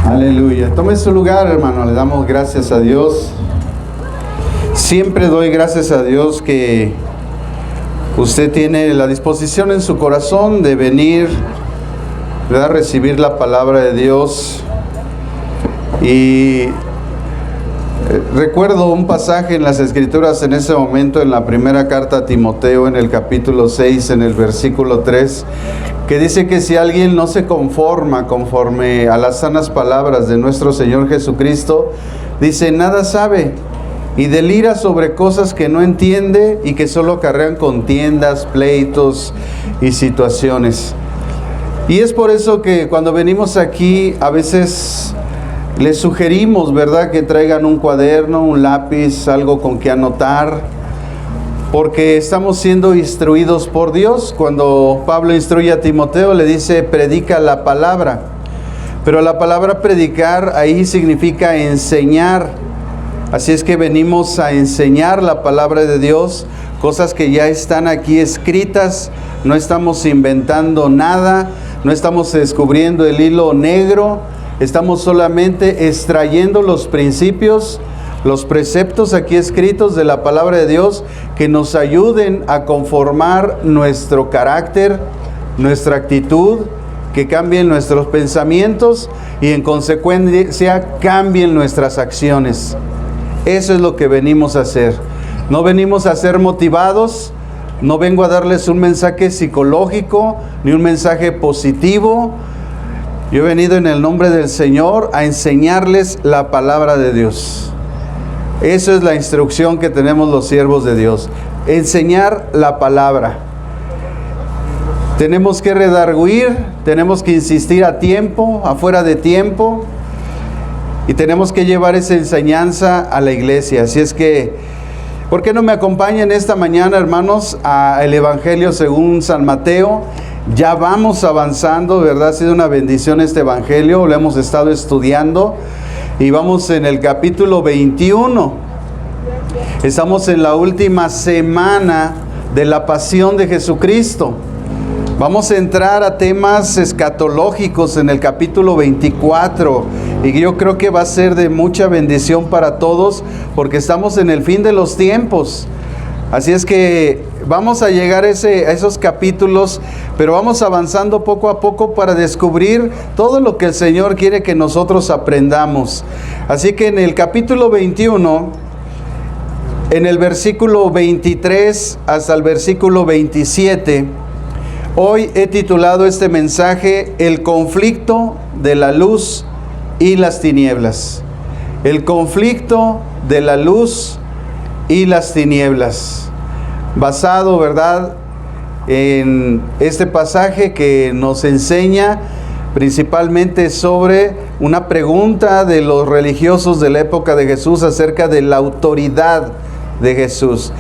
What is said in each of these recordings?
Aleluya. Tome su lugar, hermano. Le damos gracias a Dios. Siempre doy gracias a Dios que usted tiene la disposición en su corazón de venir, ¿verdad?, recibir la palabra de Dios. Y recuerdo un pasaje en las Escrituras en ese momento, en la primera carta a Timoteo, en el capítulo 6, en el versículo 3, que dice que si alguien no se conforma conforme a las sanas palabras de nuestro Señor Jesucristo, dice, nada sabe, y delira sobre cosas que no entiende y que solo acarrean contiendas, pleitos y situaciones. Y es por eso que cuando venimos aquí, a veces les sugerimos, ¿verdad?, que traigan un cuaderno, un lápiz, algo con que anotar, porque estamos siendo instruidos por Dios. Cuando Pablo instruye a Timoteo, le dice, predica la palabra. Pero la palabra predicar ahí significa enseñar. Así es que venimos a enseñar la palabra de Dios, cosas que ya están aquí escritas. No estamos inventando nada, no estamos descubriendo el hilo negro. Estamos solamente extrayendo los principios, los preceptos aquí escritos de la palabra de Dios que nos ayuden a conformar nuestro carácter, nuestra actitud, que cambien nuestros pensamientos y en consecuencia cambien nuestras acciones. Eso es lo que venimos a hacer. No venimos a ser motivados, no vengo a darles un mensaje psicológico ni un mensaje positivo. Yo he venido en el nombre del Señor a enseñarles la palabra de Dios. Esa es la instrucción que tenemos los siervos de Dios. Enseñar la palabra. Tenemos que redarguir, tenemos que insistir a tiempo, afuera de tiempo. Y tenemos que llevar esa enseñanza a la iglesia. Así es que, ¿por qué no me acompañan esta mañana, hermanos, al Evangelio según San Mateo? Ya vamos avanzando, ¿verdad? Ha sido una bendición este Evangelio, lo hemos estado estudiando y vamos en el capítulo 21. Estamos en la última semana de la pasión de Jesucristo. Vamos a entrar a temas escatológicos en el capítulo 24 y yo creo que va a ser de mucha bendición para todos porque estamos en el fin de los tiempos. Así es que vamos a llegar a esos capítulos, pero vamos avanzando poco a poco para descubrir todo lo que el Señor quiere que nosotros aprendamos. Así que en el capítulo 21, en el versículo 23 hasta el versículo 27, hoy he titulado este mensaje, El conflicto de la luz y las tinieblas. El conflicto de la luz y las tinieblas, basado, ¿verdad?, en este pasaje que nos enseña principalmente sobre una pregunta de los religiosos de la época de Jesús acerca de la autoridad de Jesús.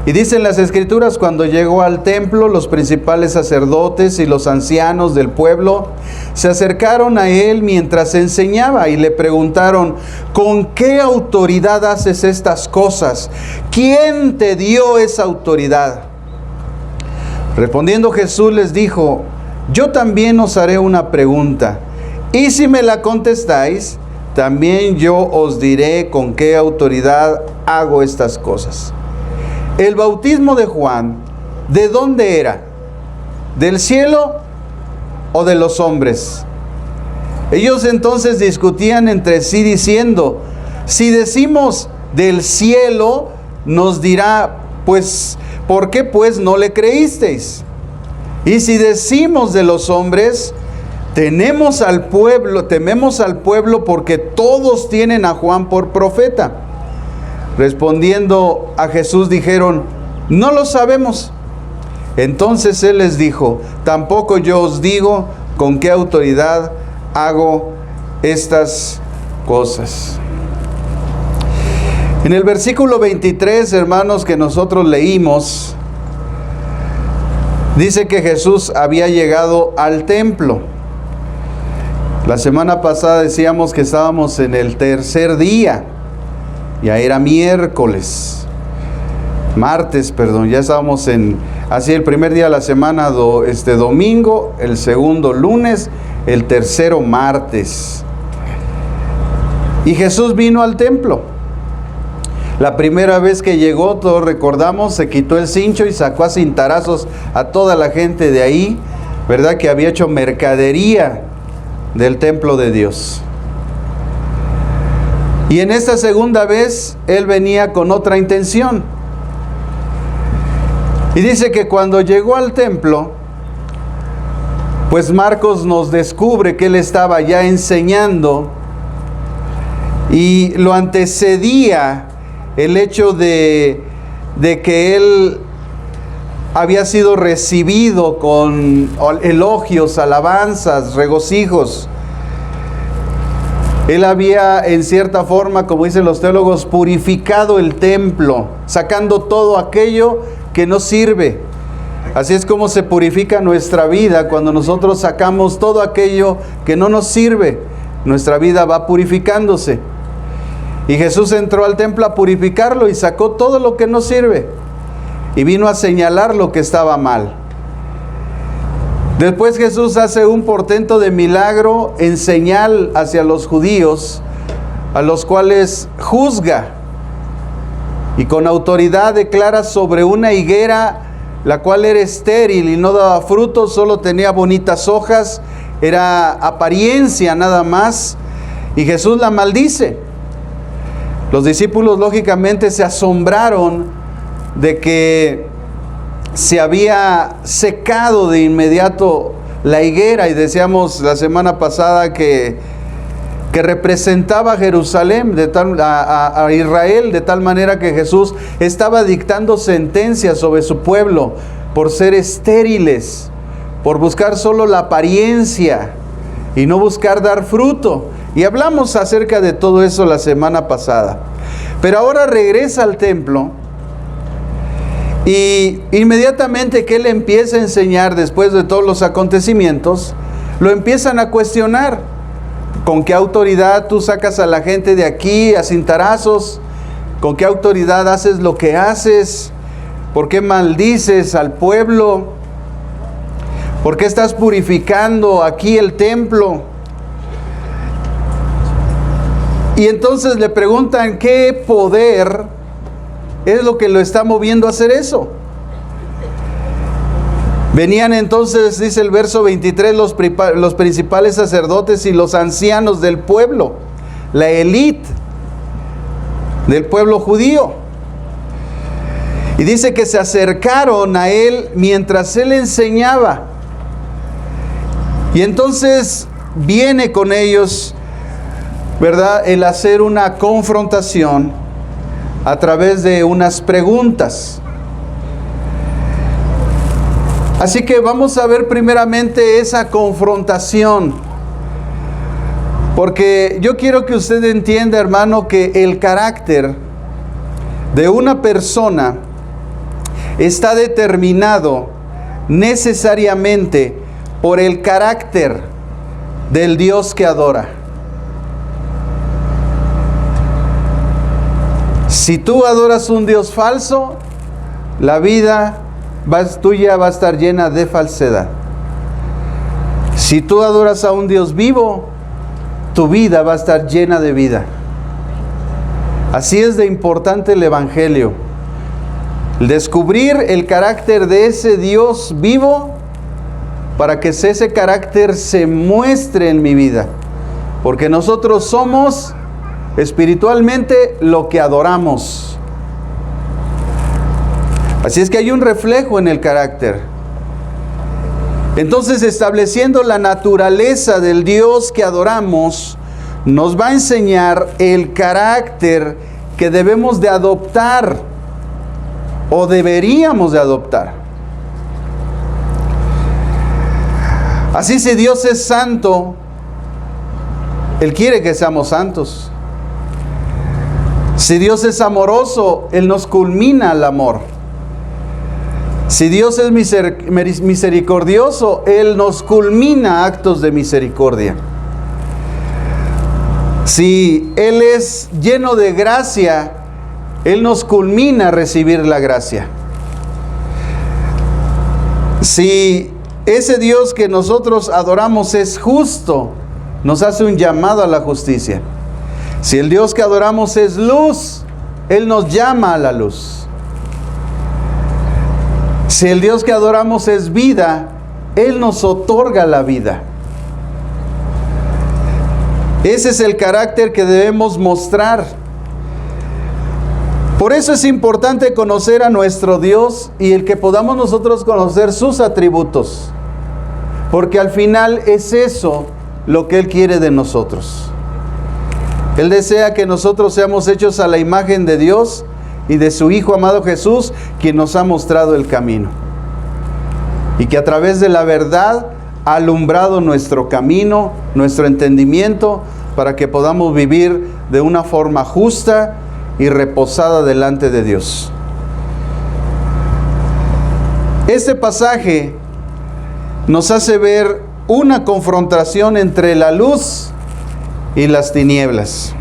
Y dicen las Escrituras, cuando llegó al templo, los principales sacerdotes y los ancianos del pueblo se acercaron a él mientras enseñaba y le preguntaron, ¿con qué autoridad haces estas cosas? ¿Quién te dio esa autoridad? Respondiendo Jesús les dijo, yo también os haré una pregunta, y si me la contestáis, también yo os diré con qué autoridad hago estas cosas. El bautismo de Juan, ¿de dónde era? ¿Del cielo o de los hombres? Ellos entonces discutían entre sí diciendo, si decimos del cielo, nos dirá, pues, ¿por qué pues no le creísteis? Y si decimos de los hombres, tememos al pueblo porque todos tienen a Juan por profeta. Respondiendo a Jesús dijeron, no lo sabemos. Entonces él les dijo, tampoco yo os digo con qué autoridad hago estas cosas. En el versículo 23, hermanos, que nosotros leímos, dice que Jesús había llegado al templo. La semana pasada decíamos que estábamos en el tercer día. Ya era martes, ya estábamos así el primer día de la semana, domingo, el segundo lunes, el tercero martes. Y Jesús vino al templo. La primera vez que llegó, todos recordamos, se quitó el cincho y sacó a cintarazos a toda la gente de ahí, ¿verdad? Que había hecho mercadería del templo de Dios. Y en esta segunda vez, Él venía con otra intención. Y dice que cuando llegó al templo, pues Marcos nos descubre que Él estaba ya enseñando, y lo antecedía el hecho de que Él había sido recibido con elogios, alabanzas, regocijos. Él había, en cierta forma, como dicen los teólogos, purificado el templo, sacando todo aquello que no sirve. Así es como se purifica nuestra vida, cuando nosotros sacamos todo aquello que no nos sirve. Nuestra vida va purificándose. Y Jesús entró al templo a purificarlo y sacó todo lo que no sirve. Y vino a señalar lo que estaba mal. Después Jesús hace un portento de milagro en señal hacia los judíos, a los cuales juzga. Y con autoridad declara sobre una higuera, la cual era estéril y no daba fruto, solo tenía bonitas hojas, era apariencia nada más. Y Jesús la maldice. Los discípulos lógicamente se asombraron de que se había secado de inmediato la higuera, y decíamos la semana pasada que representaba a Jerusalén, a Israel, de tal manera que Jesús estaba dictando sentencias sobre su pueblo por ser estériles, por buscar solo la apariencia y no buscar dar fruto. Y hablamos acerca de todo eso la semana pasada. Pero ahora regresa al templo, y inmediatamente que Él empieza a enseñar, después de todos los acontecimientos, lo empiezan a cuestionar. ¿Con qué autoridad tú sacas a la gente de aquí a cintarazos? ¿Con qué autoridad haces lo que haces? ¿Por qué maldices al pueblo? ¿Por qué estás purificando aquí el templo? Y entonces le preguntan, ¿qué poder es lo que lo está moviendo a hacer eso? Venían entonces, dice el verso 23, los principales sacerdotes y los ancianos del pueblo, la élite del pueblo judío. Y dice que se acercaron a Él mientras Él enseñaba. Y entonces viene con ellos, ¿verdad?, el hacer una confrontación a través de unas preguntas. Así que vamos a ver primeramente esa confrontación, porque yo quiero que usted entienda, hermano, que el carácter de una persona está determinado necesariamente por el carácter del Dios que adora. Si tú adoras un Dios falso, la vida tuya va a estar llena de falsedad. Si tú adoras a un Dios vivo, tu vida va a estar llena de vida. Así es de importante el Evangelio. Descubrir el carácter de ese Dios vivo para que ese carácter se muestre en mi vida. Porque nosotros somos espiritualmente lo que adoramos. Así es que hay un reflejo en el carácter. Entonces, estableciendo la naturaleza del Dios que adoramos, nos va a enseñar el carácter que debemos de adoptar o deberíamos de adoptar. Así, si Dios es santo, Él quiere que seamos santos. Si Dios es amoroso, Él nos culmina al amor. Si Dios es misericordioso, Él nos culmina actos de misericordia. Si Él es lleno de gracia, Él nos culmina a recibir la gracia. Si ese Dios que nosotros adoramos es justo, nos hace un llamado a la justicia. Si el Dios que adoramos es luz, Él nos llama a la luz. Si el Dios que adoramos es vida, Él nos otorga la vida. Ese es el carácter que debemos mostrar. Por eso es importante conocer a nuestro Dios y el que podamos nosotros conocer sus atributos. Porque al final es eso lo que Él quiere de nosotros. Él desea que nosotros seamos hechos a la imagen de Dios y de su Hijo amado Jesús, quien nos ha mostrado el camino. Y que a través de la verdad ha alumbrado nuestro camino, nuestro entendimiento, para que podamos vivir de una forma justa y reposada delante de Dios. Este pasaje nos hace ver una confrontación entre la luz y las tinieblas.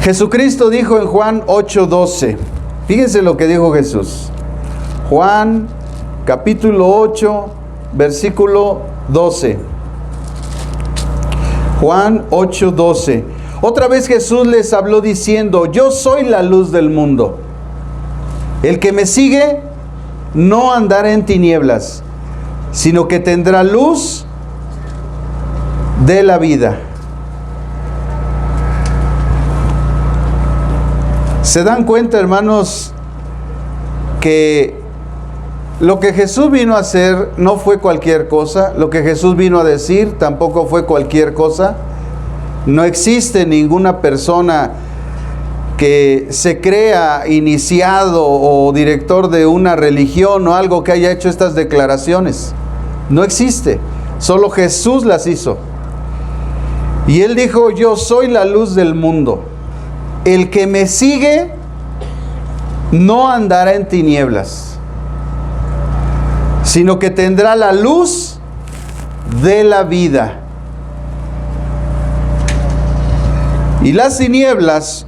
Jesucristo dijo en Juan 8:12, fíjense lo que dijo Jesús. Juan capítulo 8, versículo 12. Juan 8:12. Otra vez Jesús les habló diciendo: yo soy la luz del mundo. El que me sigue no andará en tinieblas, sino que tendrá luz de la vida. ¿Se dan cuenta, hermanos, que lo que Jesús vino a hacer no fue cualquier cosa? Lo que Jesús vino a decir tampoco fue cualquier cosa. No existe ninguna persona que se crea iniciado o director de una religión o algo que haya hecho estas declaraciones. No existe. Solo Jesús las hizo. Y Él dijo: yo soy la luz del mundo. El que me sigue no andará en tinieblas, sino que tendrá la luz de la vida. Y las tinieblas,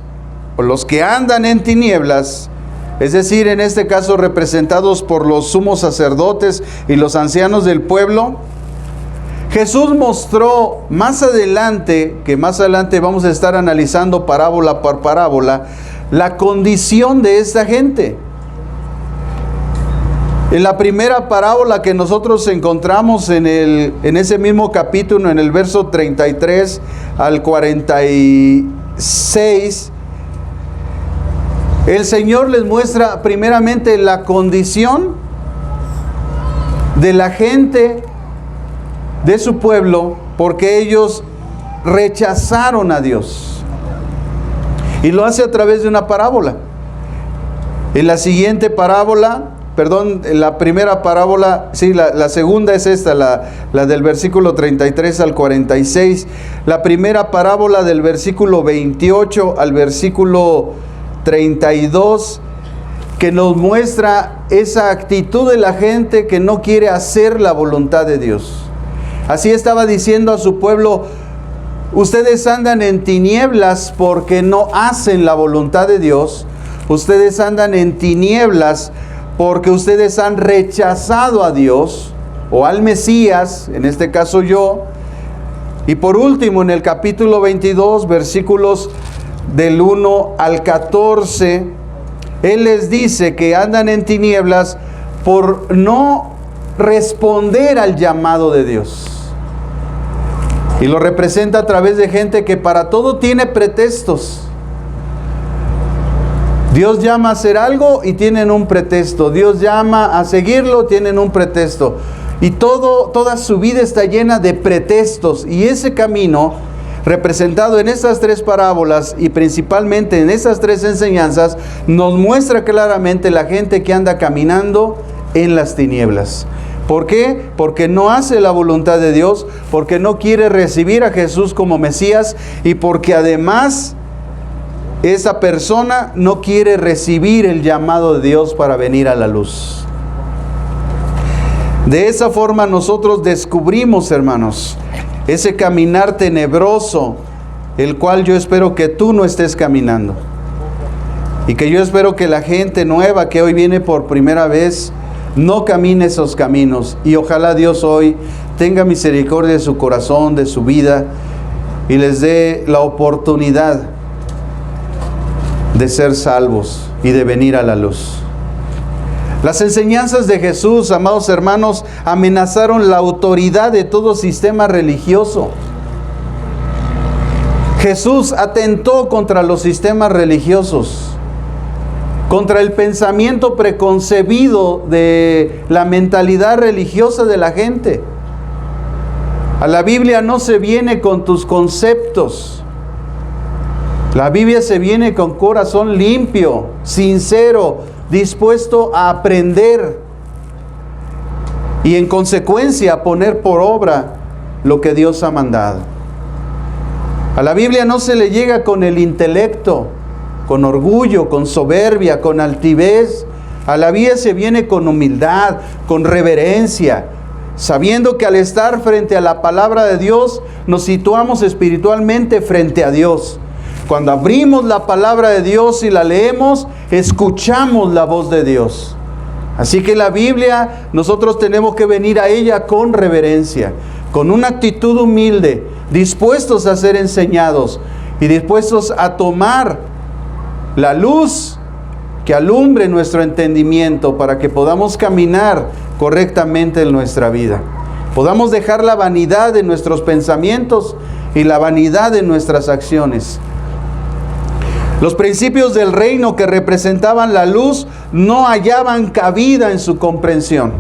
o los que andan en tinieblas, es decir, en este caso representados por los sumos sacerdotes y los ancianos del pueblo, Jesús mostró más adelante, que más adelante vamos a estar analizando parábola por parábola, la condición de esta gente. En la primera parábola que nosotros encontramos en ese mismo capítulo, en el verso 33 al 46, el Señor les muestra primeramente la condición de la gente de su pueblo, porque ellos rechazaron a Dios. Y lo hace a través de una parábola. En la siguiente parábola, la primera parábola, sí, la segunda es esta, la del versículo 33 al 46. La primera parábola del versículo 28 al versículo 32, que nos muestra esa actitud de la gente que no quiere hacer la voluntad de Dios. Así estaba diciendo a su pueblo: ustedes andan en tinieblas porque no hacen la voluntad de Dios. Ustedes andan en tinieblas porque ustedes han rechazado a Dios o al Mesías, en este caso yo. Y por último, en el capítulo 22, versículos del 1 al 14, Él les dice que andan en tinieblas por no responder al llamado de Dios. Y lo representa a través de gente que para todo tiene pretextos. Dios llama a hacer algo y tienen un pretexto. Dios llama a seguirlo, tienen un pretexto. Y toda su vida está llena de pretextos. Y ese camino, representado en estas tres parábolas y principalmente en estas tres enseñanzas, nos muestra claramente la gente que anda caminando en las tinieblas. ¿Por qué? Porque no hace la voluntad de Dios, porque no quiere recibir a Jesús como Mesías y porque además esa persona no quiere recibir el llamado de Dios para venir a la luz. De esa forma nosotros descubrimos, hermanos, ese caminar tenebroso, el cual yo espero que tú no estés caminando. Y que yo espero que la gente nueva que hoy viene por primera vez no camine esos caminos. Y ojalá Dios hoy tenga misericordia de su corazón, de su vida, y les dé la oportunidad de ser salvos y de venir a la luz. Las enseñanzas de Jesús, amados hermanos, amenazaron la autoridad de todo sistema religioso. Jesús atentó contra los sistemas religiosos, contra el pensamiento preconcebido de la mentalidad religiosa de la gente. A la Biblia no se viene con tus conceptos. La Biblia se viene con corazón limpio, sincero, dispuesto a aprender y en consecuencia a poner por obra lo que Dios ha mandado. A la Biblia no se le llega con el intelecto, con orgullo, con soberbia, con altivez. A la Biblia se viene con humildad, con reverencia, sabiendo que al estar frente a la palabra de Dios, nos situamos espiritualmente frente a Dios. Cuando abrimos la palabra de Dios y la leemos, escuchamos la voz de Dios. Así que la Biblia, nosotros tenemos que venir a ella con reverencia, con una actitud humilde, dispuestos a ser enseñados y dispuestos a tomar la luz que alumbre nuestro entendimiento para que podamos caminar correctamente en nuestra vida. Podamos dejar la vanidad de nuestros pensamientos y la vanidad de nuestras acciones. Los principios del reino que representaban la luz no hallaban cabida en su comprensión.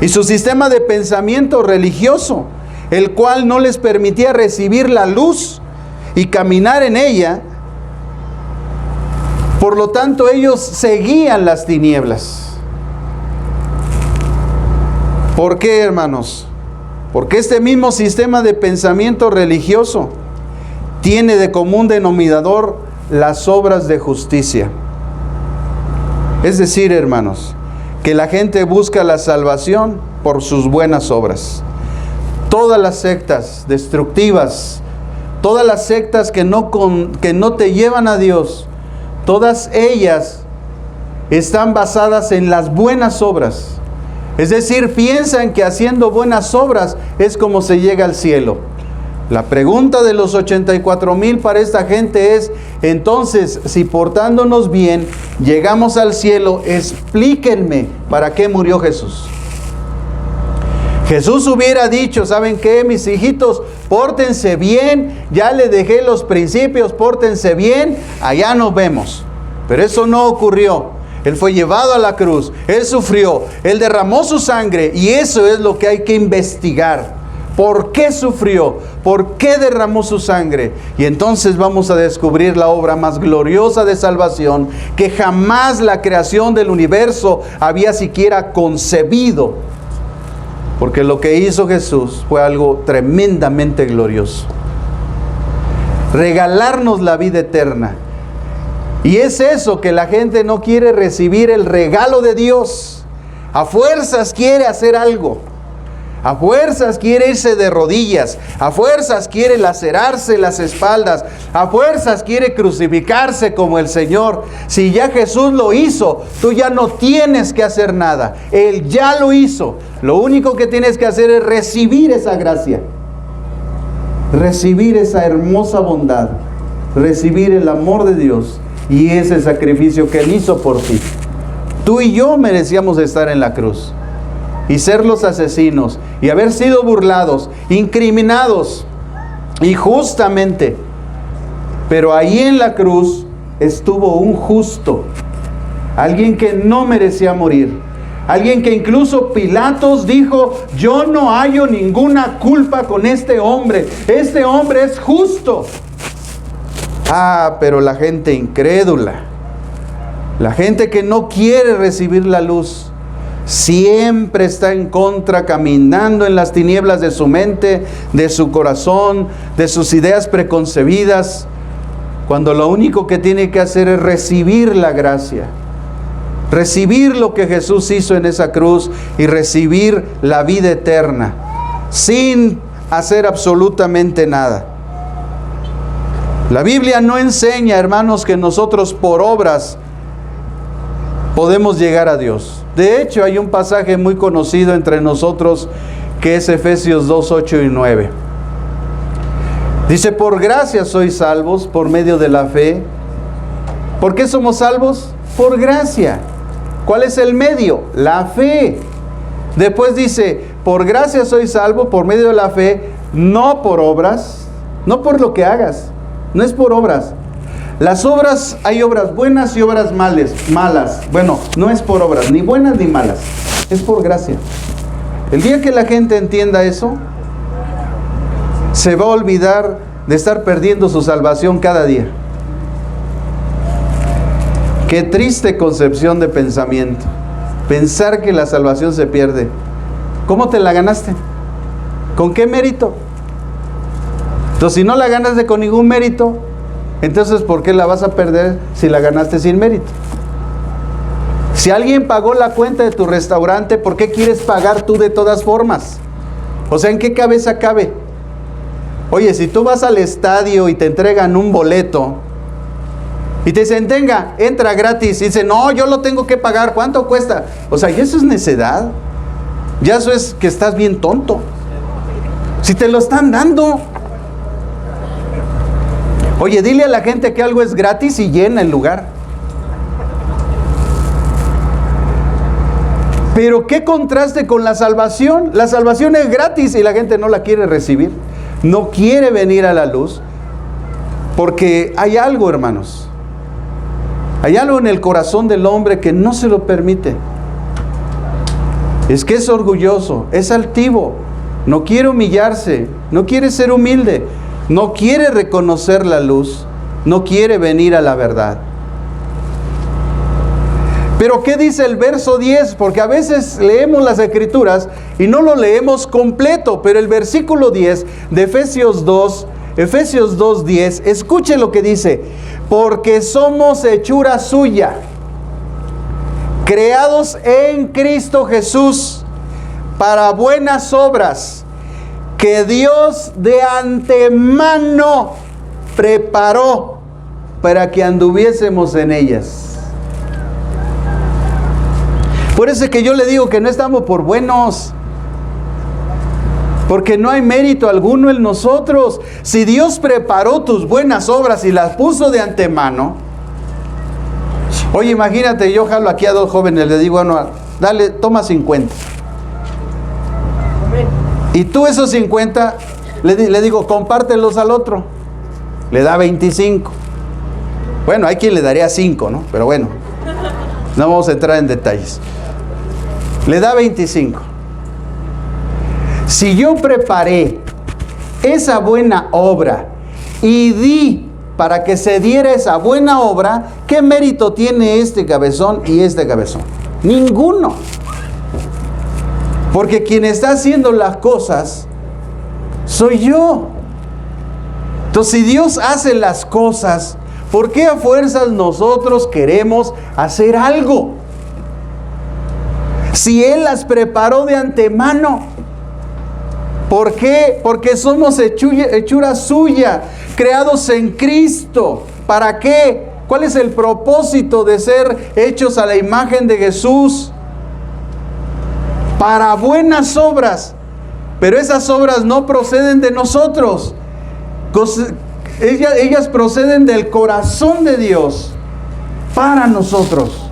Y su sistema de pensamiento religioso, el cual no les permitía recibir la luz y caminar en ella, por lo tanto ellos seguían las tinieblas. ¿Por qué, hermanos? Porque este mismo sistema de pensamiento religioso tiene de común denominador las obras de justicia. Es decir, hermanos, que la gente busca la salvación por sus buenas obras. Todas las sectas destructivas, todas las sectas que no te llevan a Dios, todas ellas están basadas en las buenas obras. Es decir, piensan que haciendo buenas obras es como se llega al cielo. La pregunta de los 84,000 para esta gente es, entonces, si portándonos bien llegamos al cielo, explíquenme para qué murió Jesús. Jesús hubiera dicho, ¿saben qué, mis hijitos? Pórtense bien, ya les dejé los principios, pórtense bien, allá nos vemos. Pero eso no ocurrió. Él fue llevado a la cruz, Él sufrió, Él derramó su sangre y eso es lo que hay que investigar. ¿Por qué sufrió? ¿Por qué derramó su sangre? Y entonces vamos a descubrir la obra más gloriosa de salvación que jamás la creación del universo había siquiera concebido. Porque lo que hizo Jesús fue algo tremendamente glorioso. Regalarnos la vida eterna. Y es eso que la gente no quiere recibir, el regalo de Dios. A fuerzas quiere hacer algo. A fuerzas quiere irse de rodillas, a fuerzas quiere lacerarse las espaldas, a fuerzas quiere crucificarse como el Señor. Si ya Jesús lo hizo, tú ya no tienes que hacer nada. Él ya lo hizo. Lo único que tienes que hacer es recibir esa gracia, recibir esa hermosa bondad, recibir el amor de Dios y ese sacrificio que Él hizo por ti. Tú y yo merecíamos estar en la cruz y ser los asesinos, y haber sido burlados, incriminados, injustamente. Pero ahí en la cruz estuvo un justo, alguien que no merecía morir, alguien que incluso Pilatos dijo, yo no hallo ninguna culpa con este hombre es justo. Pero la gente incrédula, la gente que no quiere recibir la luz, siempre está en contra, caminando en las tinieblas de su mente, de su corazón, de sus ideas preconcebidas, cuando lo único que tiene que hacer es recibir la gracia, recibir lo que Jesús hizo en esa cruz y recibir la vida eterna, sin hacer absolutamente nada. La Biblia no enseña, hermanos, que nosotros por obras podemos llegar a Dios. De hecho, hay un pasaje muy conocido entre nosotros que es Efesios 2, 8 y 9. Dice, por gracia sois salvos por medio de la fe. ¿Por qué somos salvos? Por gracia. ¿Cuál es el medio? La fe. Después dice, por gracia sois salvos por medio de la fe, no por obras, no por lo que hagas, no es por obras. Las obras, hay obras buenas y obras malas. Bueno, no es por obras, ni buenas ni malas, es por gracia. El día que la gente entienda eso, se va a olvidar de estar perdiendo su salvación cada día. Qué triste concepción de pensamiento. Pensar que la salvación se pierde. ¿Cómo te la ganaste? ¿Con qué mérito? Entonces, si no la ganaste con ningún mérito, entonces ¿por qué la vas a perder si la ganaste sin mérito? Si alguien pagó la cuenta de tu restaurante, ¿por qué quieres pagar tú de todas formas? O sea, ¿en qué cabeza cabe? Oye, si tú vas al estadio y te entregan un boleto y te dicen, tenga, entra gratis, y dicen, no, yo lo tengo que pagar, ¿cuánto cuesta? O sea, ¿y eso es necedad? Ya eso es que estás bien tonto. Si te lo están dando. Oye, dile a la gente que algo es gratis y llena el lugar. Pero qué contraste con la salvación. La salvación es gratis y la gente no la quiere recibir. No quiere venir a la luz. Porque hay algo, hermanos. Hay algo en el corazón del hombre que no se lo permite. Es que es orgulloso, es altivo, no quiere humillarse, no quiere ser humilde, no quiere reconocer la luz, no quiere venir a la verdad. Pero ¿qué dice el verso 10? Porque a veces leemos las Escrituras y no lo leemos completo, pero el versículo 10 de Efesios 2:10, escuche lo que dice: porque somos hechura suya, creados en Cristo Jesús para buenas obras, que Dios de antemano preparó para que anduviésemos en ellas. Por eso es que yo le digo que no estamos por buenos, porque no hay mérito alguno en nosotros. Si Dios preparó tus buenas obras y las puso de antemano. Oye, imagínate, yo jalo aquí a dos jóvenes, le digo, bueno, dale, toma 50. Y tú esos 50, le digo, compártelos al otro. Le da 25. Bueno, hay quien le daría 5, ¿no? Pero bueno, no vamos a entrar en detalles. Le da 25. Si yo preparé esa buena obra y di para que se diera esa buena obra, ¿qué mérito tiene este cabezón y este cabezón? Ninguno. Porque quien está haciendo las cosas soy yo. Entonces, si Dios hace las cosas, ¿por qué a fuerzas nosotros queremos hacer algo? Si Él las preparó de antemano. ¿Por qué? Porque somos hechura suya, creados en Cristo. ¿Para qué? ¿Cuál es el propósito de ser hechos a la imagen de Jesús? Para buenas obras. Pero esas obras no proceden de nosotros. Ellas proceden del corazón de Dios para nosotros.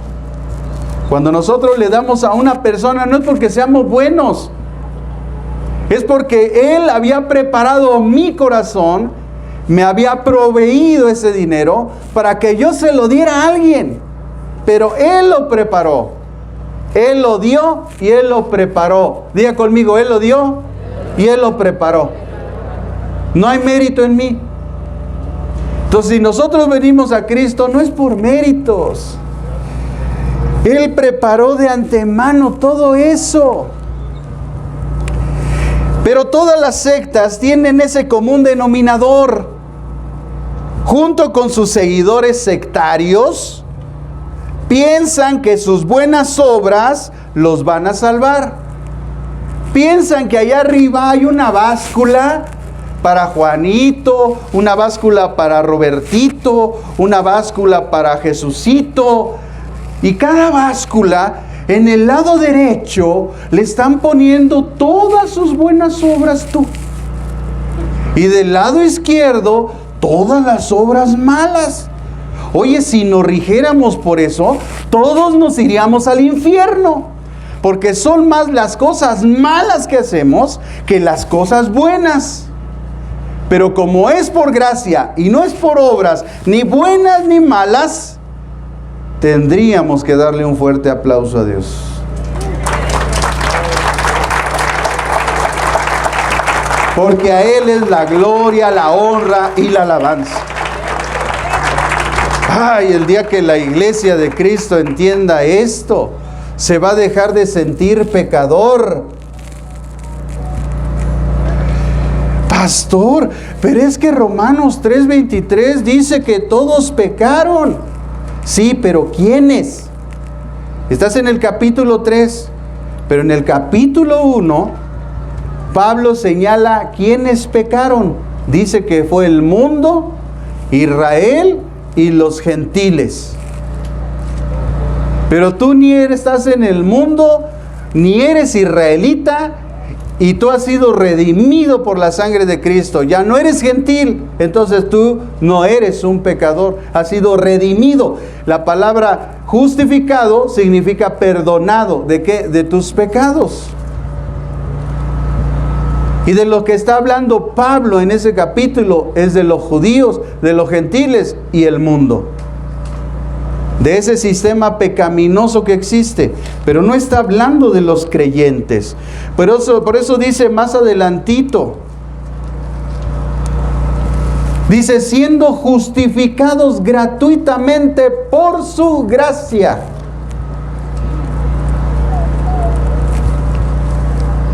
Cuando nosotros le damos a una persona, no es porque seamos buenos, es porque Él había preparado mi corazón, me había proveído ese dinero para que yo se lo diera a alguien. Pero Él lo preparó, Él lo dio y Él lo preparó. Diga conmigo, Él lo dio y Él lo preparó. No hay mérito en mí. Entonces, si nosotros venimos a Cristo, no es por méritos. Él preparó de antemano todo eso. Pero todas las sectas tienen ese común denominador. Junto con sus seguidores sectarios, piensan que sus buenas obras los van a salvar. Piensan que allá arriba hay una báscula para Juanito, una báscula para Robertito, una báscula para Jesucito. Y cada báscula, en el lado derecho, le están poniendo todas sus buenas obras tú. Y del lado izquierdo, todas las obras malas. Oye, si nos rigiéramos por eso, todos nos iríamos al infierno. Porque son más las cosas malas que hacemos que las cosas buenas. Pero como es por gracia y no es por obras, ni buenas ni malas, tendríamos que darle un fuerte aplauso a Dios. Porque a Él es la gloria, la honra y la alabanza. Ay, el día que la iglesia de Cristo entienda esto, se va a dejar de sentir pecador. Pastor, pero es que Romanos 3:23 dice que todos pecaron. Sí, pero ¿quiénes? Estás en el capítulo 3, pero en el capítulo 1, Pablo señala quiénes pecaron. Dice que fue el mundo, Israel y los gentiles. Pero tú ni estás en el mundo, ni eres israelita, y tú has sido redimido por la sangre de Cristo. Ya no eres gentil, entonces tú no eres un pecador, has sido redimido. La palabra justificado significa perdonado. ¿De qué? De tus pecados. Y de lo que está hablando Pablo en ese capítulo es de los judíos, de los gentiles y el mundo. De ese sistema pecaminoso que existe, pero no está hablando de los creyentes. Por eso dice más adelantito, dice, siendo justificados gratuitamente por su gracia.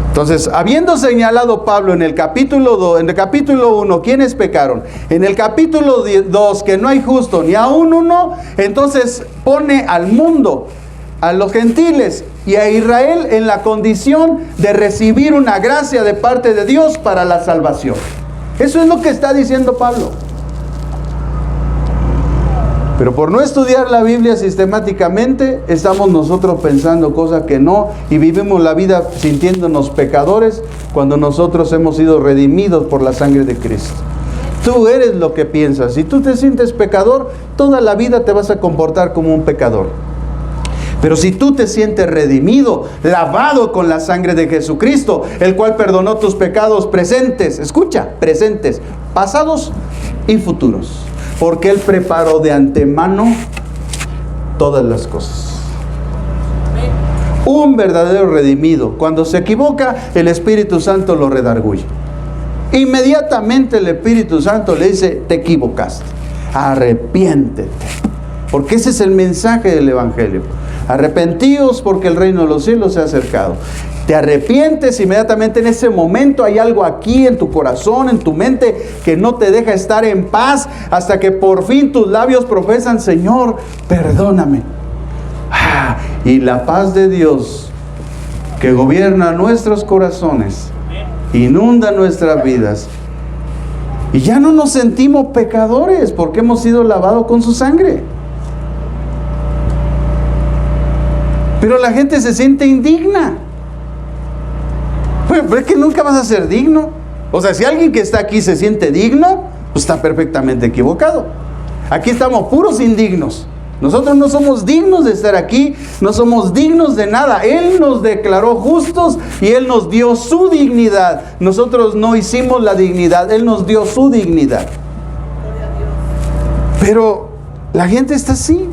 Entonces, habiendo señalado Pablo en el capítulo 2, en el capítulo 1, ¿quiénes pecaron? En el capítulo 2, que no hay justo ni aún uno, entonces pone al mundo, a los gentiles y a Israel en la condición de recibir una gracia de parte de Dios para la salvación. Eso es lo que está diciendo Pablo. Pero por no estudiar la Biblia sistemáticamente, estamos nosotros pensando cosas que no, y vivimos la vida sintiéndonos pecadores cuando nosotros hemos sido redimidos por la sangre de Cristo. Tú eres lo que piensas. Si tú te sientes pecador, toda la vida te vas a comportar como un pecador. Pero si tú te sientes redimido, lavado con la sangre de Jesucristo, el cual perdonó tus pecados presentes, escucha, presentes, pasados y futuros, porque Él preparó de antemano todas las cosas. Un verdadero redimido, cuando se equivoca, el Espíritu Santo lo redarguye. Inmediatamente el Espíritu Santo le dice, te equivocaste, arrepiéntete. Porque ese es el mensaje del Evangelio. Arrepentíos porque el reino de los cielos se ha acercado. Te arrepientes, inmediatamente en ese momento hay algo aquí en tu corazón, en tu mente, que no te deja estar en paz hasta que por fin tus labios profesan, Señor, perdóname. Y la paz de Dios, que gobierna nuestros corazones, inunda nuestras vidas. Y ya no nos sentimos pecadores porque hemos sido lavados con su sangre. Pero la gente se siente indigna. Pero es que nunca vas a ser digno. O sea, si alguien que está aquí se siente digno, pues está perfectamente equivocado. Aquí estamos puros indignos. Nosotros no somos dignos de estar aquí, no somos dignos de nada. Él nos declaró justos y Él nos dio su dignidad. Nosotros no hicimos la dignidad, Él nos dio su dignidad. Pero la gente está así.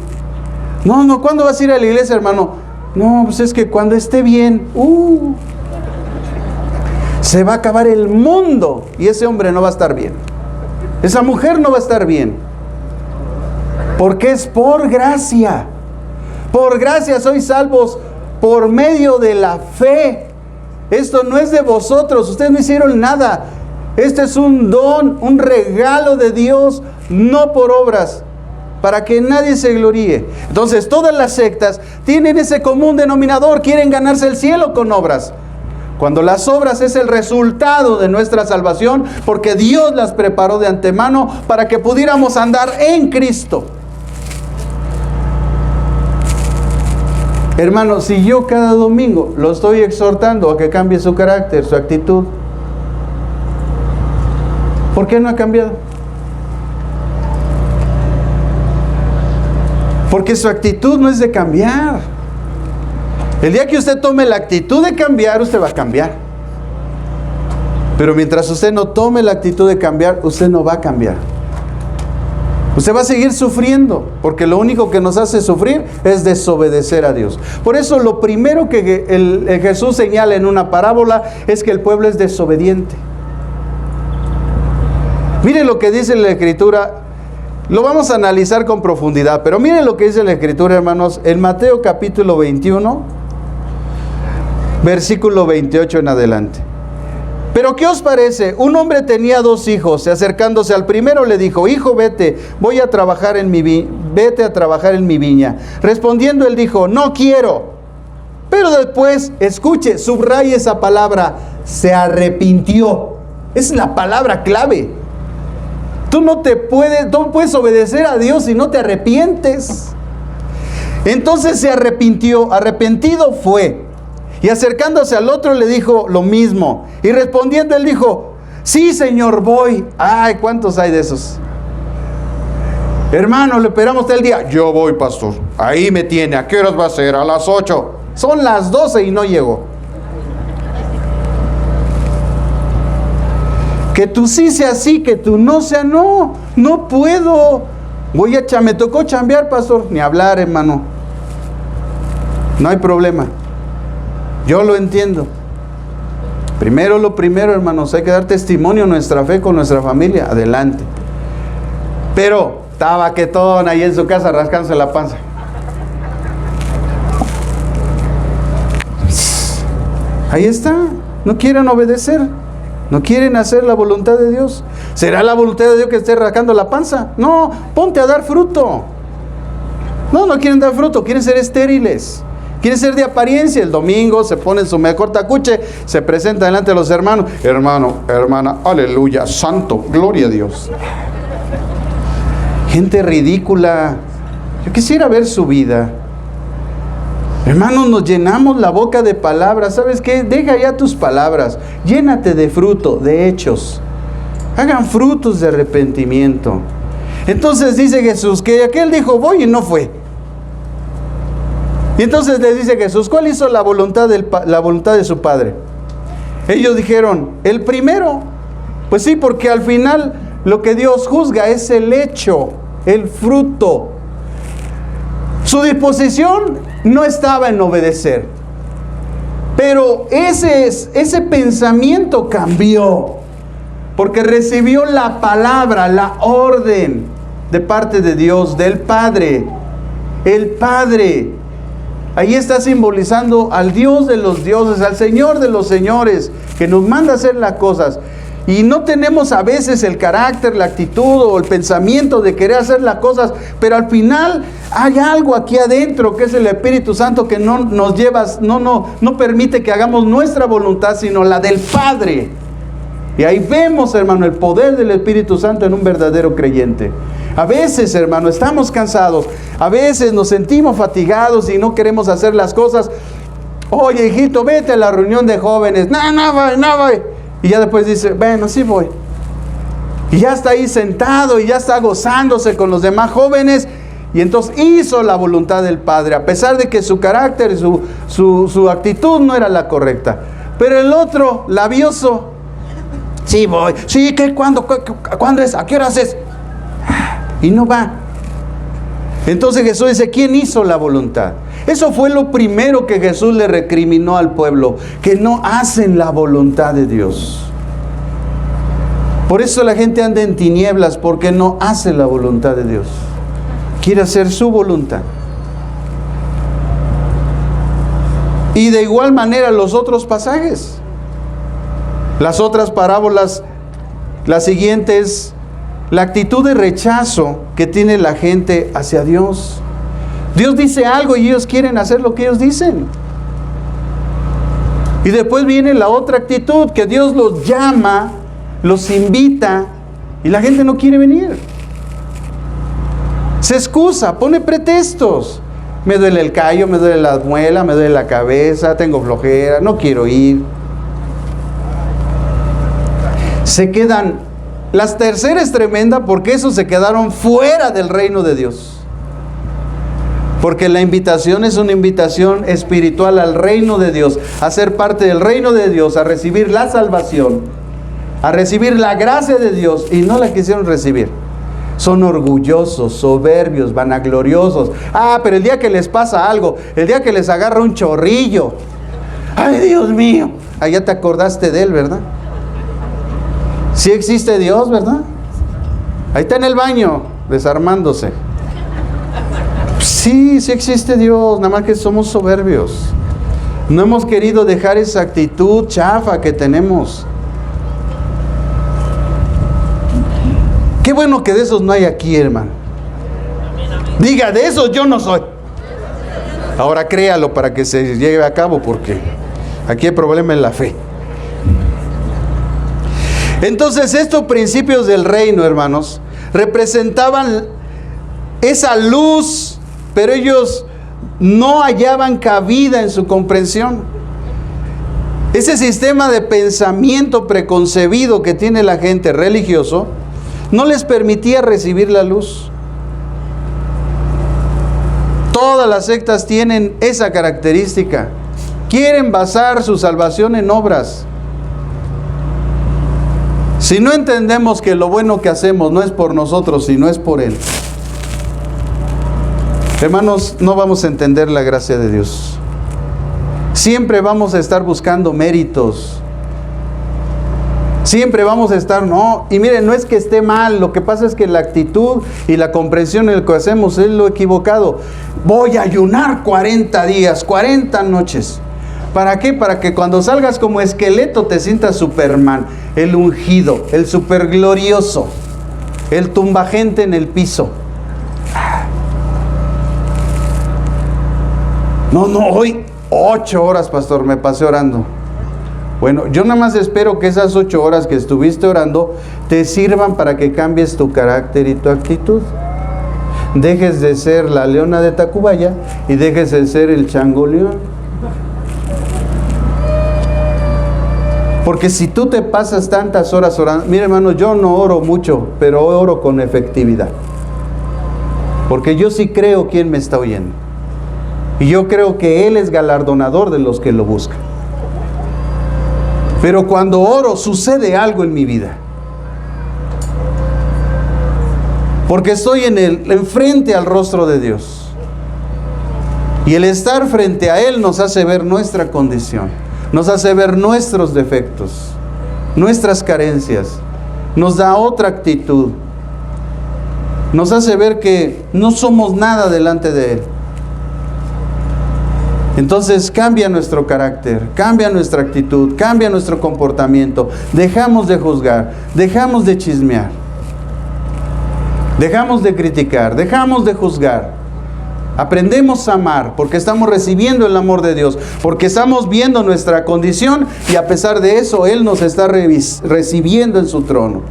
No, ¿cuándo vas a ir a la iglesia, hermano? No, pues es que cuando esté bien, se va a acabar el mundo y ese hombre no va a estar bien. Esa mujer no va a estar bien. Porque es por gracia. Por gracia sois salvos por medio de la fe. Esto no es de vosotros, ustedes no hicieron nada. Este es un don, un regalo de Dios, no por obras, para que nadie se gloríe. Entonces todas las sectas tienen ese común denominador, quieren ganarse el cielo con obras, cuando las obras es el resultado de nuestra salvación, porque Dios las preparó de antemano para que pudiéramos andar en Cristo. Hermano, si yo cada domingo lo estoy exhortando a que cambie su carácter, su actitud, ¿Por qué no ha cambiado? Porque su actitud no es de cambiar. El día que usted tome la actitud de cambiar, usted va a cambiar. Pero mientras usted no tome la actitud de cambiar, usted no va a cambiar. Usted va a seguir sufriendo, porque lo único que nos hace sufrir es desobedecer a Dios. Por eso lo primero que Jesús señala en una parábola es que el pueblo es desobediente. Mire lo que dice la Escritura. Lo vamos a analizar con profundidad, pero miren lo que dice la Escritura, hermanos, en Mateo capítulo 21, versículo 28 en adelante. Pero ¿qué os parece? Un hombre tenía 2 hijos, y acercándose al primero le dijo: hijo, vete a trabajar en mi viña. Respondiendo él dijo: no quiero. Pero después, escuche, subraye esa palabra, se arrepintió. Esa es la palabra clave. Tú no puedes obedecer a Dios si no te arrepientes. Entonces se arrepintió, arrepentido fue. Y acercándose al otro le dijo lo mismo. Y respondiendo él dijo: sí, Señor, voy. Ay, ¿cuántos hay de esos? Hermano, le esperamos todo el día. Yo voy, pastor. Ahí me tiene. ¿A qué horas va a ser? A las 8. Son las 12 y no llegó. Que tú sí sea sí, que tú no sea no. No puedo. Me tocó chambear, pastor. Ni hablar, hermano. No hay problema. Yo lo entiendo. Lo primero, hermanos, hay que dar testimonio de nuestra fe con nuestra familia. Adelante. Pero estaba quietón ahí en su casa rascándose la panza. Ahí está. No quieren obedecer. No quieren hacer la voluntad de Dios. ¿Será la voluntad de Dios que esté rascando la panza? No, ponte a dar fruto. No quieren dar fruto, quieren ser estériles. Quieren ser de apariencia. El domingo se ponen su mejor tacuche, se presenta delante de los hermanos. Hermano, hermana, aleluya, santo, gloria a Dios. Gente ridícula. Yo quisiera ver su vida. Hermanos, nos llenamos la boca de palabras. ¿Sabes qué? Deja ya tus palabras. Llénate de fruto, de hechos. Hagan frutos de arrepentimiento. Entonces dice Jesús que aquel dijo voy y no fue. Y entonces le dice Jesús: ¿cuál hizo la voluntad de su padre? Ellos dijeron: el primero. Pues sí, porque al final lo que Dios juzga es el hecho, el fruto. Su disposición no estaba en obedecer. Pero ese pensamiento cambió, porque recibió la palabra, la orden de parte de Dios, del Padre. El Padre. Ahí está simbolizando al Dios de los dioses, al Señor de los señores, que nos manda a hacer las cosas. Y no tenemos a veces el carácter, la actitud o el pensamiento de querer hacer las cosas, pero al final hay algo aquí adentro que es el Espíritu Santo que no nos lleva, no permite que hagamos nuestra voluntad, sino la del Padre. Y ahí vemos, hermano, el poder del Espíritu Santo en un verdadero creyente. A veces, hermano, estamos cansados, a veces nos sentimos fatigados y no queremos hacer las cosas. Oye, hijito, vete a la reunión de jóvenes. No voy. Y ya después dice, bueno, sí voy. Y ya está ahí sentado y ya está gozándose con los demás jóvenes. Y entonces hizo la voluntad del Padre, a pesar de que su carácter, su actitud no era la correcta. Pero el otro, labioso, sí voy. Sí, ¿qué? ¿Cuándo es? ¿A qué horas es? Y no va. Entonces Jesús dice, ¿quién hizo la voluntad? Eso fue lo primero que Jesús le recriminó al pueblo, que no hacen la voluntad de Dios. Por eso la gente anda en tinieblas, porque no hace la voluntad de Dios. Quiere hacer su voluntad. Y de igual manera los otros pasajes. Las otras parábolas, la siguiente es la actitud de rechazo que tiene la gente hacia Dios. Dios dice algo y ellos quieren hacer lo que ellos dicen. Y después viene la otra actitud, que Dios los llama, los invita y la gente no quiere venir. Se excusa, pone pretextos. Me duele el callo, me duele la muela, me duele la cabeza, tengo flojera, no quiero ir. Se quedan La tercera es tremenda porque esos se quedaron fuera del reino de Dios. Porque la invitación es una invitación espiritual al reino de Dios, a ser parte del reino de Dios, a recibir la salvación, a recibir la gracia de Dios, y no la quisieron recibir. Son orgullosos, soberbios, vanagloriosos. Ah, pero el día que les pasa algo, el día que les agarra un chorrillo, ¡ay, Dios mío! Ah, ya te acordaste de él, ¿verdad? Sí existe Dios, ¿verdad? Ahí está en el baño, desarmándose. Sí, sí existe Dios, nada más que somos soberbios. No hemos querido dejar esa actitud chafa que tenemos. Qué bueno que de esos no hay aquí, hermano. Diga, de esos yo no soy. Ahora créalo para que se lleve a cabo, porque aquí hay problema en la fe. Entonces, estos principios del reino, hermanos, representaban esa luz, pero ellos no hallaban cabida en su comprensión. Ese sistema de pensamiento preconcebido que tiene la gente religioso no les permitía recibir la luz. Todas las sectas tienen esa característica. Quieren basar su salvación en obras. Si no entendemos que lo bueno que hacemos no es por nosotros, sino es por Él, hermanos, no vamos a entender la gracia de Dios. Siempre vamos a estar buscando méritos. Siempre vamos a estar, no. Y miren, no es que esté mal, lo que pasa es que la actitud y la comprensión en lo que hacemos es lo equivocado. Voy a ayunar 40 días, 40 noches. ¿Para qué? Para que cuando salgas como esqueleto te sientas Superman, el ungido, el superglorioso, el tumbagente en el piso. No, hoy 8 horas, pastor, me pasé orando. Bueno, yo nada más espero que esas 8 horas que estuviste orando te sirvan para que cambies tu carácter y tu actitud. Dejes de ser la leona de Tacubaya y dejes de ser el chango león. Porque si tú te pasas tantas horas orando, mire, hermano, yo no oro mucho, pero oro con efectividad. Porque yo sí creo quién me está oyendo. Y yo creo que Él es galardonador de los que lo buscan. Pero cuando oro sucede algo en mi vida. Porque estoy enfrente al rostro de Dios. Y el estar frente a Él nos hace ver nuestra condición. Nos hace ver nuestros defectos, nuestras carencias. Nos da otra actitud. Nos hace ver que no somos nada delante de Él. Entonces cambia nuestro carácter, cambia nuestra actitud, cambia nuestro comportamiento. Dejamos de juzgar, dejamos de chismear, dejamos de criticar, dejamos de juzgar. Aprendemos a amar porque estamos recibiendo el amor de Dios, porque estamos viendo nuestra condición y a pesar de eso Él nos está recibiendo en su trono.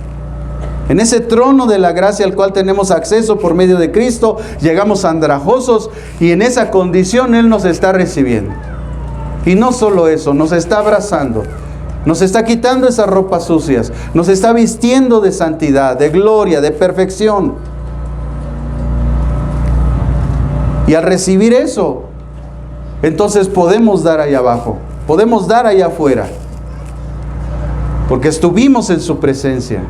En ese trono de la gracia al cual tenemos acceso por medio de Cristo, llegamos andrajosos y en esa condición Él nos está recibiendo. Y no solo eso, nos está abrazando, nos está quitando esas ropas sucias, nos está vistiendo de santidad, de gloria, de perfección. Y al recibir eso, entonces podemos dar allá abajo, podemos dar allá afuera, porque estuvimos en su presencia.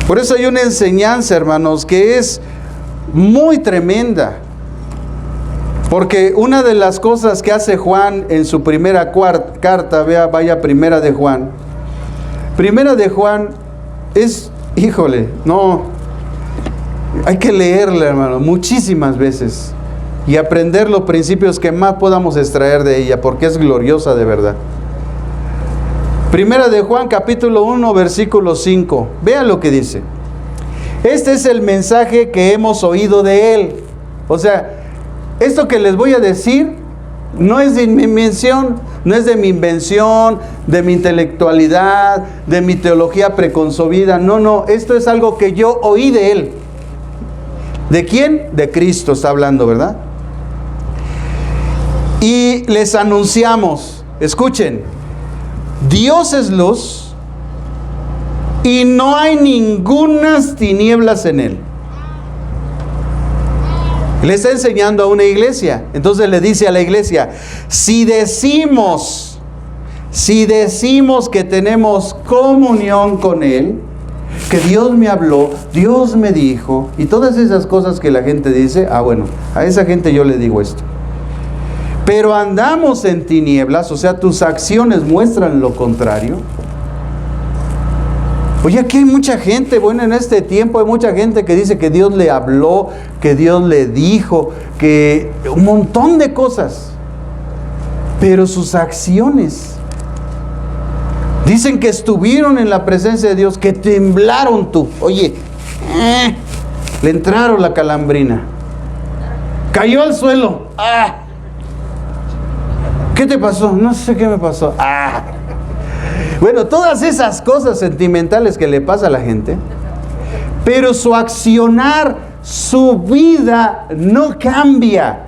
Por eso hay una enseñanza, hermanos, que es muy tremenda. Porque una de las cosas que hace Juan en su primera carta, vaya Primera de Juan. Primera de Juan es, híjole, no, hay que leerla, hermano, muchísimas veces. Y aprender los principios que más podamos extraer de ella, porque es gloriosa de verdad. Primera de Juan, capítulo 1, versículo 5. Vea lo que dice. Este es el mensaje que hemos oído de Él. O sea, esto que les voy a decir no es de mi invención, no es de mi invención, de mi intelectualidad, de mi teología preconcebida. No, esto es algo que yo oí de Él. ¿De quién? De Cristo está hablando, ¿verdad? Y les anunciamos, escuchen, Dios es luz y no hay ningunas tinieblas en él. Le está enseñando a una iglesia. Entonces le dice a la iglesia, si decimos que tenemos comunión con Él, que Dios me habló, Dios me dijo, y todas esas cosas que la gente dice, bueno, a esa gente yo le digo esto. Pero andamos en tinieblas, o sea, tus acciones muestran lo contrario. Oye, aquí hay mucha gente, bueno, en este tiempo hay mucha gente que dice que Dios le habló, que Dios le dijo, que un montón de cosas. Pero sus acciones, dicen que estuvieron en la presencia de Dios, que temblaron tú. Oye, le entraron la calambrina. Cayó al suelo. ¿Qué te pasó? No sé qué me pasó. Bueno, todas esas cosas sentimentales que le pasa a la gente, pero su accionar, su vida no cambia.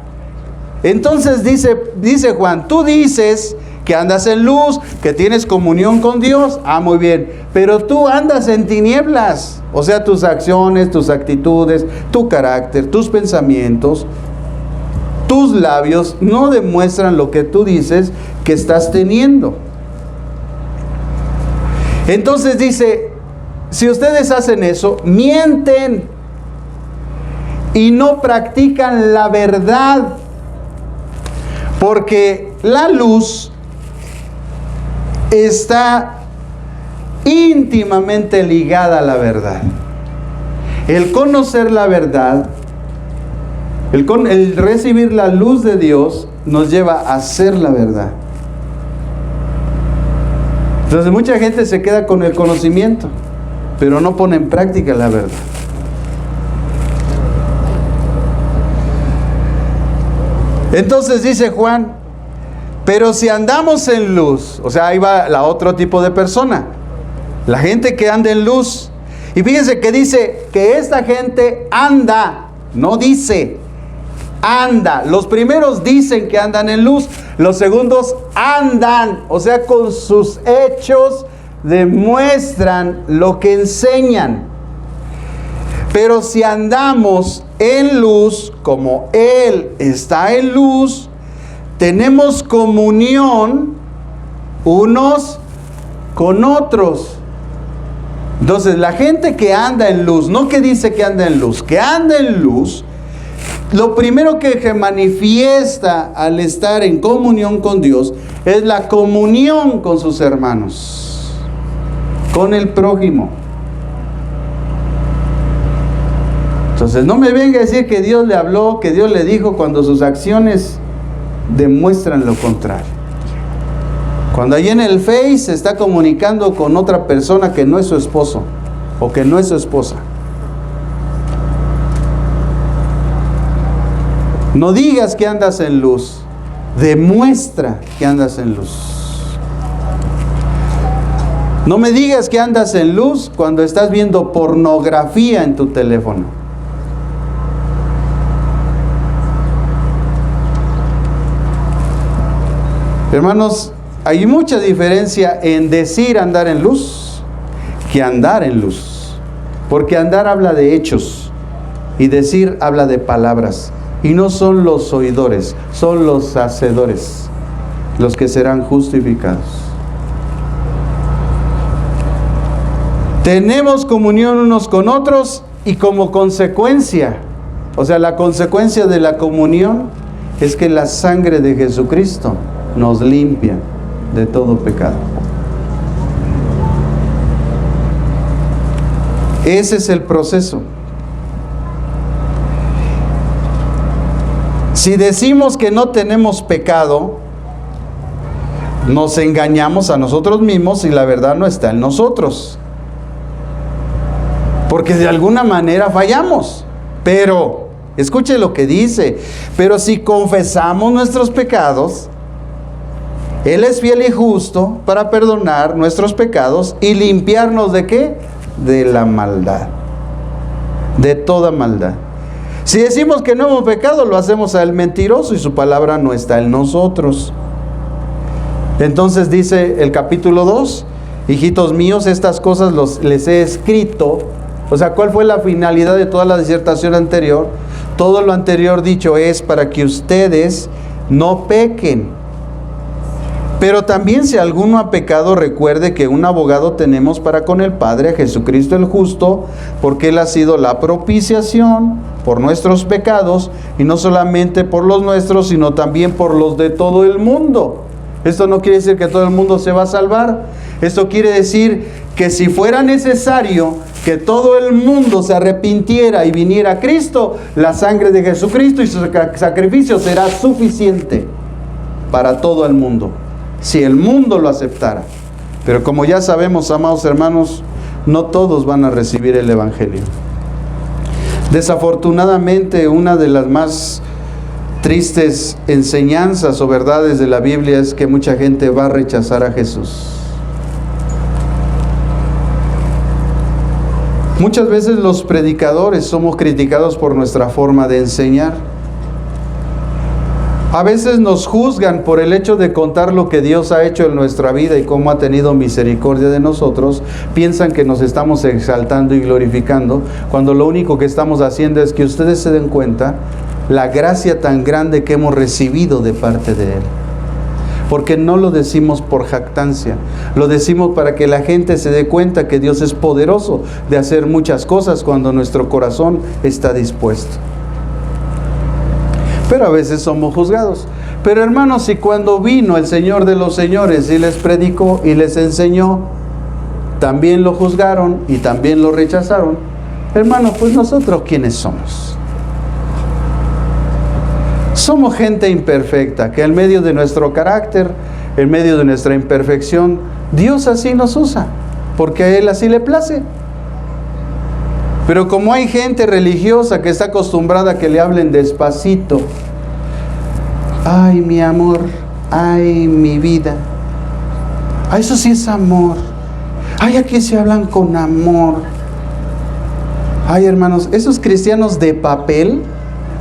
Entonces dice Juan, tú dices que andas en luz, que tienes comunión con Dios, muy bien, pero tú andas en tinieblas, o sea, tus acciones, tus actitudes, tu carácter, tus pensamientos, tus labios no demuestran lo que tú dices que estás teniendo. Entonces dice, si ustedes hacen eso, mienten y no practican la verdad, porque la luz está íntimamente ligada a la verdad. El conocer la verdad, el recibir la luz de Dios, nos lleva a hacer la verdad. Entonces mucha gente se queda con el conocimiento, pero no pone en práctica la verdad. Entonces dice Juan, pero si andamos en luz, o sea, ahí va la otro tipo de persona, la gente que anda en luz. Y fíjense que dice que esta gente anda, no dice, anda. Los primeros dicen que andan en luz, los segundos andan, o sea, con sus hechos demuestran lo que enseñan. Pero si andamos en luz, como Él está en luz, tenemos comunión unos con otros. Entonces, la gente que anda en luz, no que dice que anda en luz, que anda en luz, lo primero que manifiesta al estar en comunión con Dios es la comunión con sus hermanos, con el prójimo. Entonces no me venga a decir que Dios le habló, que Dios le dijo, cuando sus acciones demuestran lo contrario. Cuando ahí en el Face se está comunicando con otra persona que no es su esposo o que no es su esposa. No digas que andas en luz, demuestra que andas en luz. No me digas que andas en luz cuando estás viendo pornografía en tu teléfono. Hermanos, hay mucha diferencia en decir andar en luz que andar en luz. Porque andar habla de hechos y decir habla de palabras. Y no son los oidores, son los hacedores los que serán justificados. Tenemos comunión unos con otros y como consecuencia, o sea, la consecuencia de la comunión es que la sangre de Jesucristo nos limpia de todo pecado. Ese es el proceso. Si decimos que no tenemos pecado, nos engañamos a nosotros mismos y la verdad no está en nosotros. Porque de alguna manera fallamos. Pero, escuche lo que dice, pero si confesamos nuestros pecados, Él es fiel y justo para perdonar nuestros pecados y limpiarnos ¿de qué? De la maldad. De toda maldad. Si decimos que no hemos pecado, lo hacemos a Él mentiroso y su palabra no está en nosotros. Entonces dice el capítulo 2, hijitos míos, estas cosas les he escrito. O sea, ¿cuál fue la finalidad de toda la disertación anterior? Todo lo anterior dicho es para que ustedes no pequen. Pero también si alguno ha pecado, recuerde que un abogado tenemos para con el Padre, Jesucristo el justo, porque Él ha sido la propiciación por nuestros pecados, y no solamente por los nuestros, sino también por los de todo el mundo. Esto no quiere decir que todo el mundo se va a salvar. Esto quiere decir que si fuera necesario que todo el mundo se arrepintiera y viniera a Cristo, la sangre de Jesucristo y su sacrificio será suficiente para todo el mundo, si el mundo lo aceptara. Pero como ya sabemos, amados hermanos, no todos van a recibir el Evangelio. Desafortunadamente, una de las más tristes enseñanzas o verdades de la Biblia es que mucha gente va a rechazar a Jesús. Muchas veces los predicadores somos criticados por nuestra forma de enseñar. A veces nos juzgan por el hecho de contar lo que Dios ha hecho en nuestra vida y cómo ha tenido misericordia de nosotros. Piensan que nos estamos exaltando y glorificando, cuando lo único que estamos haciendo es que ustedes se den cuenta la gracia tan grande que hemos recibido de parte de Él. Porque no lo decimos por jactancia, lo decimos para que la gente se dé cuenta que Dios es poderoso de hacer muchas cosas cuando nuestro corazón está dispuesto. Pero a veces somos juzgados. Pero hermanos, si cuando vino el Señor de los señores y les predicó y les enseñó, también lo juzgaron y también lo rechazaron, hermanos, pues nosotros ¿quiénes somos? Somos gente imperfecta, que en medio de nuestro carácter, en medio de nuestra imperfección, Dios así nos usa, porque a Él así le place. Pero como hay gente religiosa que está acostumbrada a que le hablen despacito, ay mi amor, ay mi vida, ay eso sí es amor, ay aquí se hablan con amor. Ay hermanos, esos cristianos de papel,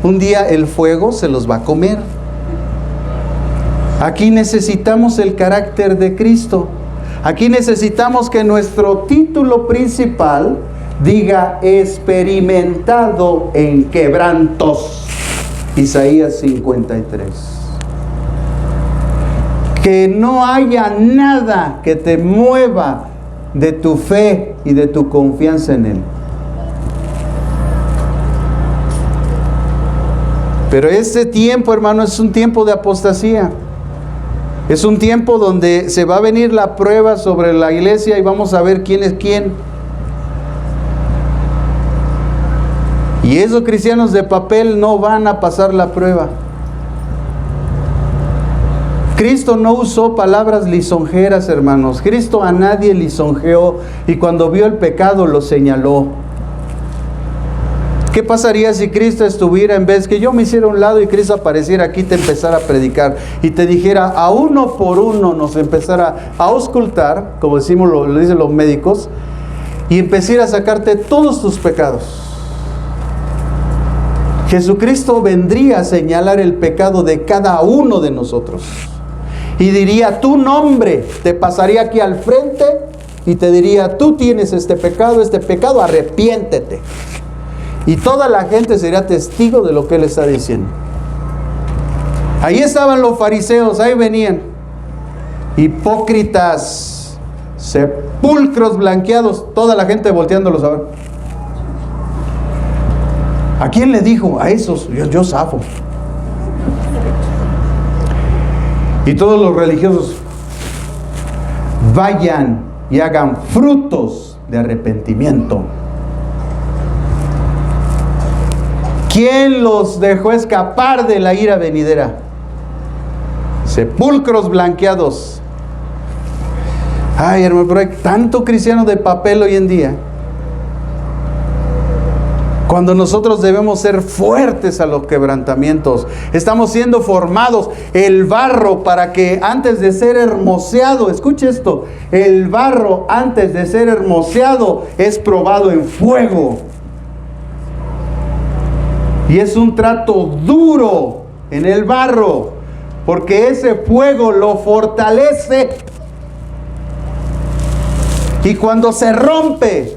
un día el fuego se los va a comer. Aquí necesitamos el carácter de Cristo. Aquí necesitamos que nuestro título principal diga experimentado en quebrantos. Isaías 53. Que no haya nada que te mueva de tu fe y de tu confianza en Él. Pero este tiempo, hermano, es un tiempo de apostasía. Es un tiempo donde se va a venir la prueba sobre la iglesia y vamos a ver quién es quién. Y esos cristianos de papel no van a pasar la prueba. Cristo no usó palabras lisonjeras, hermanos. Cristo a nadie lisonjeó y cuando vio el pecado lo señaló. ¿Qué pasaría si Cristo estuviera, en vez que yo me hiciera a un lado y Cristo apareciera aquí, te empezara a predicar y te dijera a uno por uno, nos empezara a auscultar, como decimos, lo dicen los médicos, y empezara a sacarte todos tus pecados? Jesucristo vendría a señalar el pecado de cada uno de nosotros y diría tu nombre, te pasaría aquí al frente y te diría, tú tienes este pecado, arrepiéntete. Y toda la gente sería testigo de lo que Él está diciendo. Ahí estaban los fariseos, ahí venían. Hipócritas, sepulcros blanqueados, toda la gente volteándolos a ver. ¿A quién le dijo? A esos, yo zafo. Y todos los religiosos, vayan y hagan frutos de arrepentimiento. ¿Quién los dejó escapar de la ira venidera? Sepulcros blanqueados. Ay, hermano, pero hay tanto cristiano de papel hoy en día. Cuando nosotros debemos ser fuertes a los quebrantamientos. Estamos siendo formados. El barro para que antes de ser hermoseado, escuche esto, el barro antes de ser hermoseado es probado en fuego. Y es un trato duro en el barro, porque ese fuego lo fortalece. Y cuando se rompe,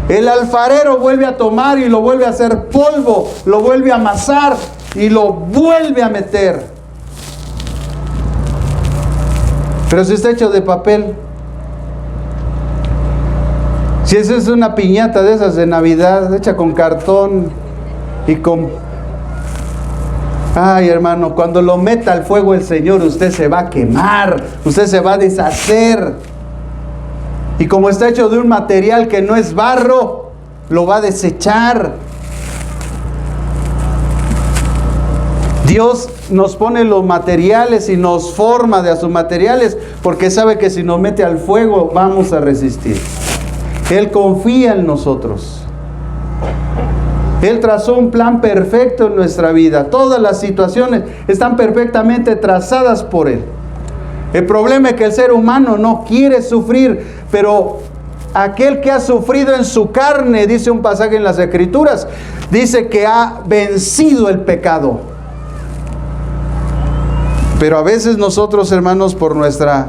el alfarero vuelve a tomar y lo vuelve a hacer polvo, lo vuelve a amasar y lo vuelve a meter. Pero si está hecho de papel, si esa es una piñata de esas de Navidad, hecha con cartón y con... Ay, hermano, cuando lo meta al fuego el Señor, usted se va a quemar, usted se va a deshacer. Y como está hecho de un material que no es barro, lo va a desechar. Dios nos pone los materiales y nos forma de a sus materiales porque sabe que si nos mete al fuego vamos a resistir. Él confía en nosotros. Él trazó un plan perfecto en nuestra vida. Todas las situaciones están perfectamente trazadas por Él. El problema es que el ser humano no quiere sufrir, pero aquel que ha sufrido en su carne, dice un pasaje en las Escrituras, dice que ha vencido el pecado. Pero a veces nosotros, hermanos, por nuestra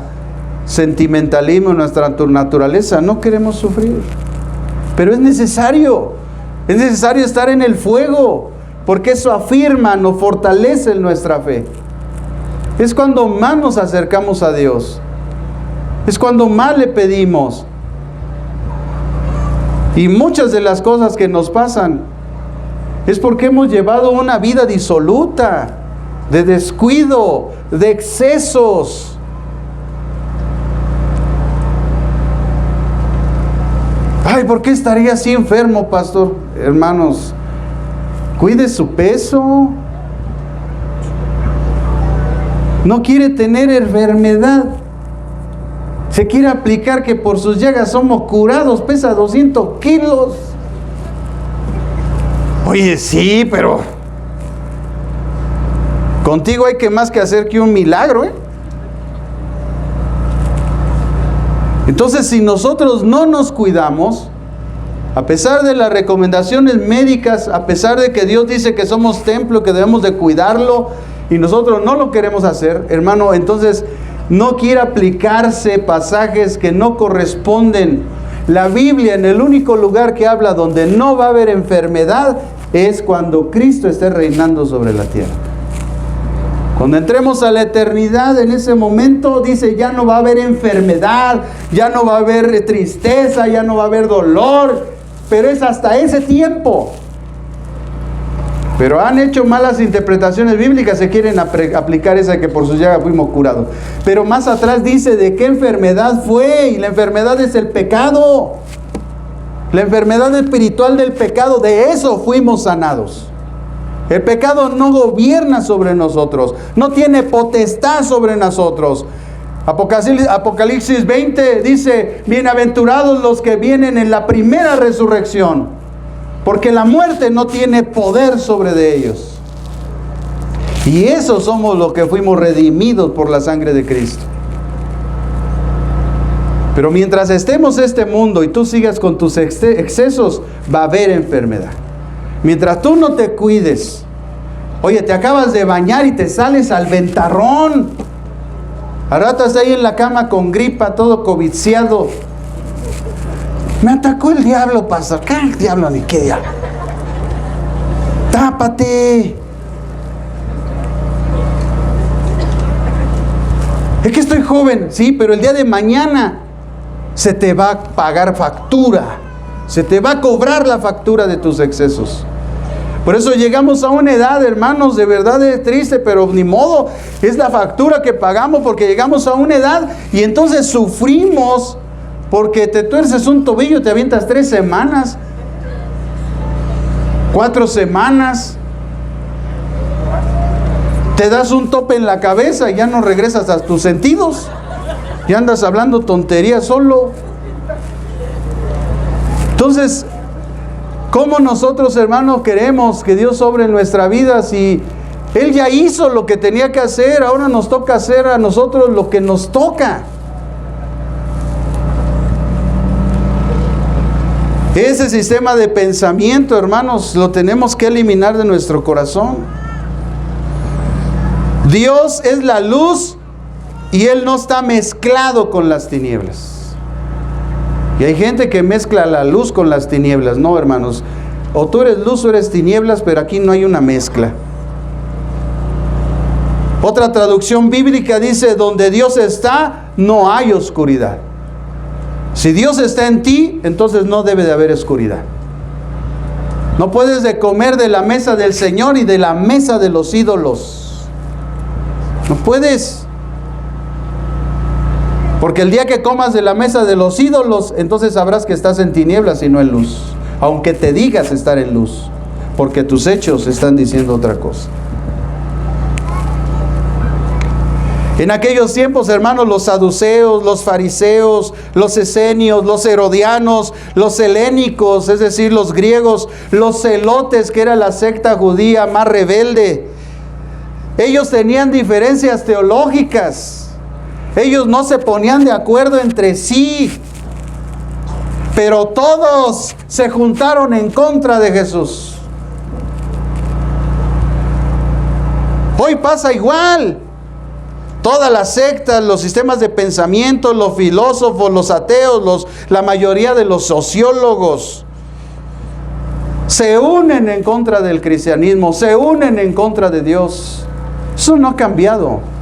sentimentalismo, nuestra naturaleza, no queremos sufrir. Pero es necesario estar en el fuego, porque eso afirma, nos fortalece en nuestra fe. Es cuando más nos acercamos a Dios, es cuando más le pedimos. Y muchas de las cosas que nos pasan es porque hemos llevado una vida disoluta, de descuido, de excesos. Ay, ¿por qué estaría así enfermo, pastor? Hermanos, cuide su peso. No quiere tener enfermedad. Se quiere aplicar que por sus llagas somos curados. Pesa 200 kilos. Oye, sí, pero contigo hay que más que hacer que un milagro, ¿eh? Entonces, si nosotros no nos cuidamos, a pesar de las recomendaciones médicas, a pesar de que Dios dice que somos templo, que debemos de cuidarlo, y nosotros no lo queremos hacer, hermano, entonces no quiere aplicarse pasajes que no corresponden. La Biblia, en el único lugar que habla donde no va a haber enfermedad, es cuando Cristo esté reinando sobre la tierra. Cuando entremos a la eternidad, en ese momento dice, ya no va a haber enfermedad, ya no va a haber tristeza, ya no va a haber dolor, pero es hasta ese tiempo. Pero han hecho malas interpretaciones bíblicas, se quieren aplicar esa que por sus llagas fuimos curados. Pero más atrás dice de qué enfermedad fue, y la enfermedad es el pecado. La enfermedad espiritual del pecado, de eso fuimos sanados. El pecado no gobierna sobre nosotros, no tiene potestad sobre nosotros. Apocalipsis 20 dice, bienaventurados los que vienen en la primera resurrección, porque la muerte no tiene poder sobre de ellos. Y esos somos los que fuimos redimidos por la sangre de Cristo. Pero mientras estemos en este mundo y tú sigas con tus excesos, va a haber enfermedad. Mientras tú no te cuides, oye, te acabas de bañar y te sales al ventarrón. Al rato estás ahí en la cama con gripa, todo coviciado. Me atacó el diablo, pastor. ¿Qué diablo ni qué diablo? Tápate. Es que estoy joven, sí, pero el día de mañana se te va a pagar factura. Se te va a cobrar la factura de tus excesos. Por eso llegamos a una edad, hermanos, de verdad es triste, pero ni modo, es la factura que pagamos porque llegamos a una edad y entonces sufrimos porque te tuerces un tobillo, te avientas 3 semanas, 4 semanas, te das un tope en la cabeza y ya no regresas a tus sentidos, ya andas hablando tonterías solo. Entonces, ¿cómo nosotros, hermanos, queremos que Dios obre en nuestra vida si Él ya hizo lo que tenía que hacer? Ahora nos toca hacer a nosotros lo que nos toca. Ese sistema de pensamiento, hermanos, lo tenemos que eliminar de nuestro corazón. Dios es la luz y Él no está mezclado con las tinieblas. Y hay gente que mezcla la luz con las tinieblas. No, hermanos, o tú eres luz o eres tinieblas, pero aquí no hay una mezcla. Otra traducción bíblica dice: donde Dios está, no hay oscuridad. Si Dios está en ti, entonces no debe de haber oscuridad. No puedes de comer de la mesa del Señor y de la mesa de los ídolos. No puedes. Porque el día que comas de la mesa de los ídolos, entonces sabrás que estás en tinieblas y no en luz. Aunque te digas estar en luz, porque tus hechos están diciendo otra cosa. En aquellos tiempos, hermanos, los saduceos, los fariseos, los esenios, los herodianos, los helénicos, es decir, los griegos, los celotes, que era la secta judía más rebelde, ellos tenían diferencias teológicas. Ellos no se ponían de acuerdo entre sí, pero todos se juntaron en contra de Jesús. Hoy pasa igual. Todas las sectas, los sistemas de pensamiento, los filósofos, los ateos, la mayoría de los sociólogos se unen en contra del cristianismo, se unen en contra de Dios. Eso no ha cambiado.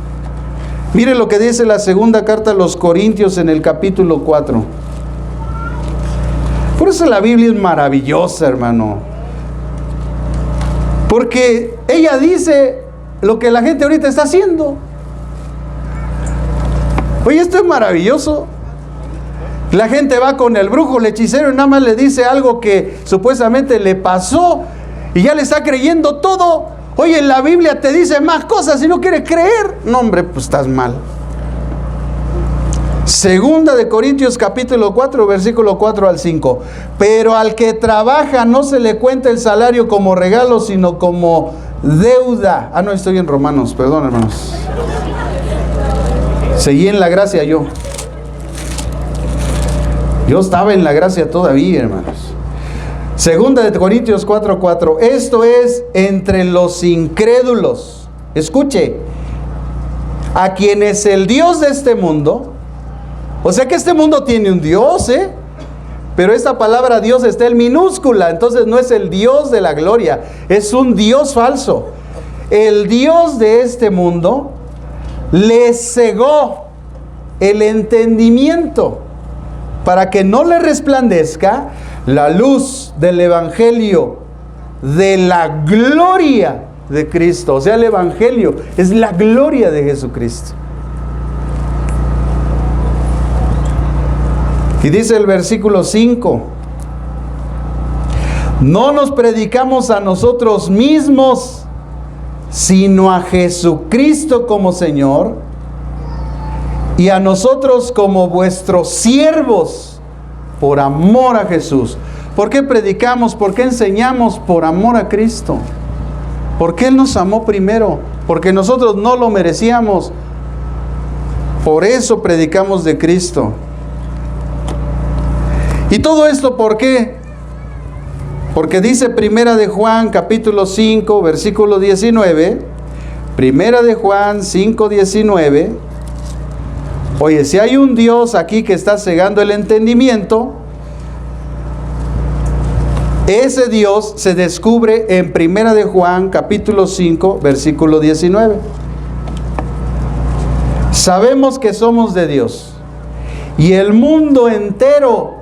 Mire lo que dice la segunda carta a los Corintios en el capítulo 4. Por eso la Biblia es maravillosa, hermano. Porque ella dice lo que la gente ahorita está haciendo. Oye, esto es maravilloso. La gente va con el brujo, el hechicero, y nada más le dice algo que supuestamente le pasó y ya le está creyendo todo. Oye, la Biblia te dice más cosas y no quieres creer. No, hombre, pues estás mal. Segunda de Corintios capítulo 4, versículo 4 al 5. Pero al que trabaja no se le cuenta el salario como regalo, sino como deuda. No, estoy en Romanos, perdón, hermanos. Seguí en la gracia yo. Yo estaba en la gracia todavía, hermanos. Segunda de Corintios 4:4. Esto es entre los incrédulos. Escuche. A quienes el Dios de este mundo, o sea que este mundo tiene un Dios, pero esta palabra Dios está en minúscula, entonces no es el Dios de la gloria, es un Dios falso. El Dios de este mundo les cegó el entendimiento para que no le resplandezca la luz del evangelio de la gloria de Cristo. O sea, el evangelio es la gloria de Jesucristo. Y dice el versículo 5: no nos predicamos a nosotros mismos, sino a Jesucristo como Señor, y a nosotros como vuestros siervos, por amor a Jesús. ¿Por qué predicamos? ¿Por qué enseñamos? Por amor a Cristo. Porque Él nos amó primero, porque nosotros no lo merecíamos. Por eso predicamos de Cristo. ¿Y todo esto por qué? Porque dice Primera de Juan capítulo 5 versículo 19, Primera de Juan 5:19. Oye, si hay un Dios aquí que está cegando el entendimiento, ese Dios se descubre en Primera de Juan capítulo 5 versículo 19. Sabemos que somos de Dios y el mundo entero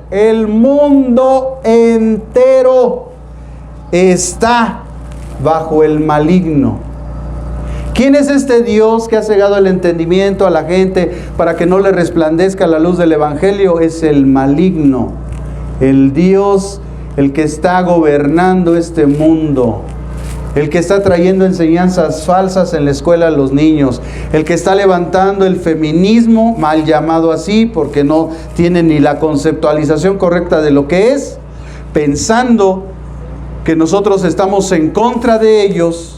está bajo el maligno. ¿Quién es este Dios que ha cegado el entendimiento a la gente para que no le resplandezca la luz del evangelio? Es el maligno, el Dios, el que está gobernando este mundo, el que está trayendo enseñanzas falsas en la escuela a los niños, el que está levantando el feminismo, mal llamado así, porque no tiene ni la conceptualización correcta de lo que es, pensando que nosotros estamos en contra de ellos,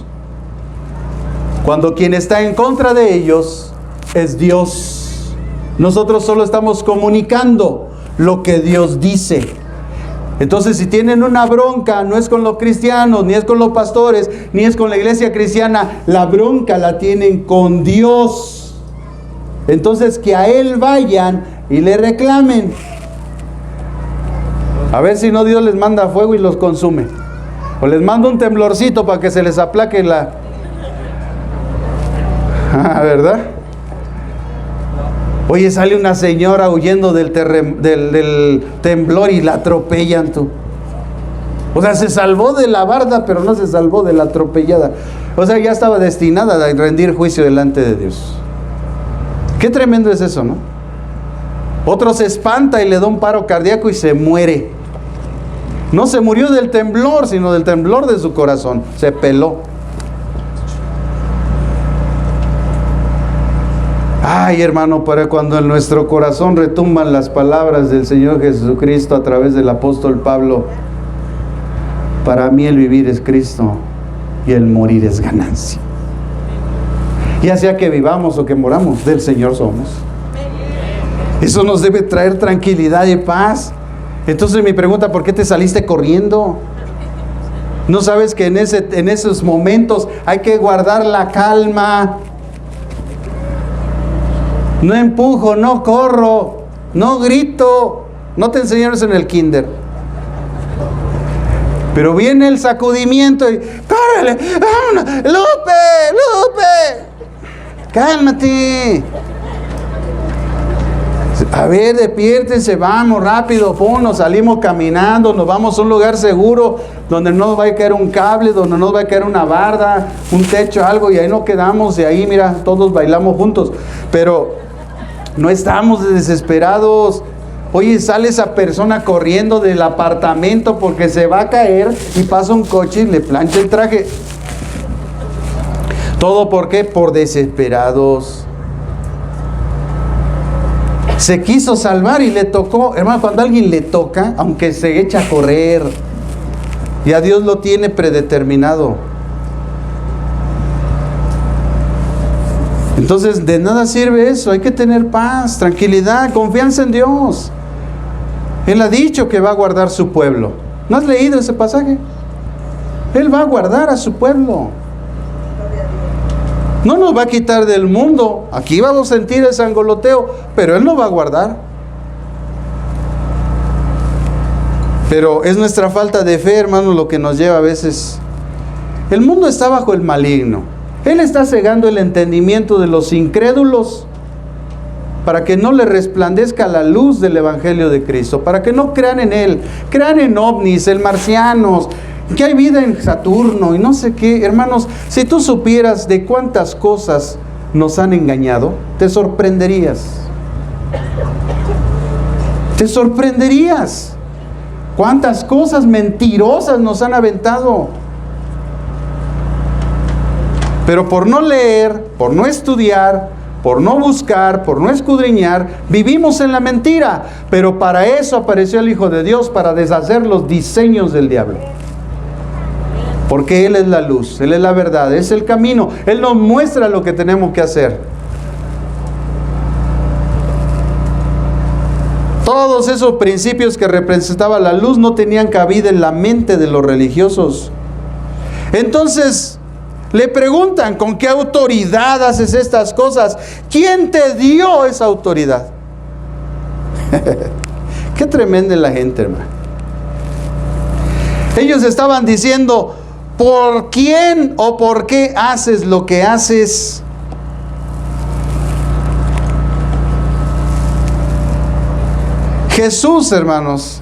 cuando quien está en contra de ellos es Dios. Nosotros solo estamos comunicando lo que Dios dice. Entonces, si tienen una bronca, no es con los cristianos, ni es con los pastores, ni es con la iglesia cristiana, la bronca la tienen con Dios. Entonces, que a Él vayan y le reclamen. A ver si no Dios les manda fuego y los consume. O les manda un temblorcito para que se les aplaque la... ¿Verdad? Oye, sale una señora huyendo del temblor y la atropellan tú. O sea, se salvó de la barda, pero no se salvó de la atropellada. O sea, ya estaba destinada a rendir juicio delante de Dios. Qué tremendo es eso, ¿no? Otro se espanta y le da un paro cardíaco y se muere. No se murió del temblor, sino del temblor de su corazón. Se peló. Ay, hermano, para cuando en nuestro corazón retumban las palabras del Señor Jesucristo a través del apóstol Pablo: para mí el vivir es Cristo y el morir es ganancia. Ya sea que vivamos o que moramos, del Señor somos. Eso nos debe traer tranquilidad y paz. Entonces mi pregunta: ¿por qué te saliste corriendo? ¿No sabes que en esos momentos hay que guardar la calma? No empujo, no corro, no grito. No te enseñaron eso en el kinder. Pero viene el sacudimiento y ¡córrele! ¡Vámonos! ¡Lupe! ¡Lupe! ¡Cálmate! A ver, despiértense, vamos rápido, nos salimos caminando, nos vamos a un lugar seguro donde no nos va a caer un cable, donde no nos va a caer una barda, un techo, algo, y ahí nos quedamos, y ahí mira, todos bailamos juntos. Pero no estamos desesperados. Oye, sale esa persona corriendo del apartamento porque se va a caer y pasa un coche y le plancha el traje. ¿Todo por qué? Por desesperados. Se quiso salvar y le tocó. Hermano, cuando a alguien le toca, aunque se echa a correr, ya Dios lo tiene predeterminado. Entonces, de nada sirve eso. Hay que tener paz, tranquilidad, confianza en Dios. Él ha dicho que va a guardar su pueblo. ¿No has leído ese pasaje? Él va a guardar a su pueblo. No nos va a quitar del mundo. Aquí vamos a sentir el sangoloteo, pero Él nos va a guardar. Pero es nuestra falta de fe, hermanos, lo que nos lleva a veces. El mundo está bajo el maligno. Él está cegando el entendimiento de los incrédulos para que no le resplandezca la luz del Evangelio de Cristo, para que no crean en Él, crean en ovnis, en marcianos, que hay vida en Saturno y no sé qué. Hermanos, si tú supieras de cuántas cosas nos han engañado, te sorprenderías. Te sorprenderías. Cuántas cosas mentirosas nos han aventado. Pero por no leer, por no estudiar, por no buscar, por no escudriñar, vivimos en la mentira. Pero para eso apareció el Hijo de Dios, para deshacer los diseños del diablo. Porque Él es la luz, Él es la verdad, es el camino. Él nos muestra lo que tenemos que hacer. Todos esos principios que representaba la luz no tenían cabida en la mente de los religiosos. Entonces le preguntan: ¿con qué autoridad haces estas cosas? ¿Quién te dio esa autoridad? Qué tremenda es la gente, hermano. Ellos estaban diciendo: ¿por quién o por qué haces lo que haces? Jesús, hermanos,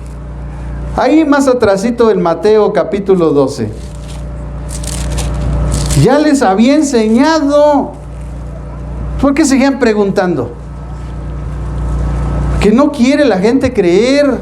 ahí más atrasito en Mateo capítulo 12, ya les había enseñado. ¿Por qué seguían preguntando? Que no quiere la gente creer.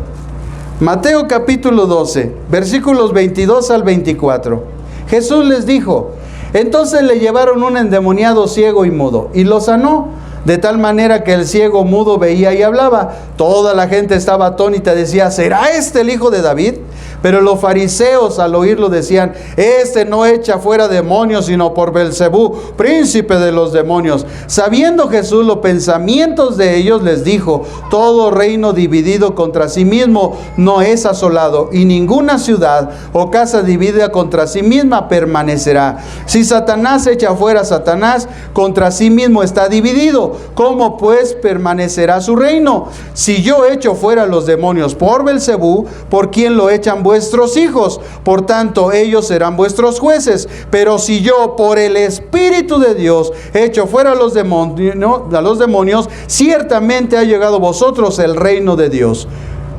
Mateo capítulo 12, versículos 22 al 24. Jesús les dijo: entonces le llevaron un endemoniado ciego y mudo, y lo sanó, de tal manera que el ciego mudo veía y hablaba. Toda la gente estaba atónita, decía: ¿será este el hijo de David? Pero los fariseos al oírlo decían: este no echa fuera demonios, sino por Belcebú, príncipe de los demonios. Sabiendo Jesús los pensamientos de ellos, les dijo: todo reino dividido contra sí mismo no es asolado, y ninguna ciudad o casa dividida contra sí misma permanecerá. Si Satanás echa fuera a Satanás, contra sí mismo está dividido. ¿cómo pues permanecerá su reino? Si yo echo fuera los demonios por Belcebú, ¿por quién lo echan vuestros hijos? Por tanto, ellos serán vuestros jueces. Pero si yo por el Espíritu de Dios echo fuera a los demonios, ciertamente ha llegado a vosotros el reino de Dios.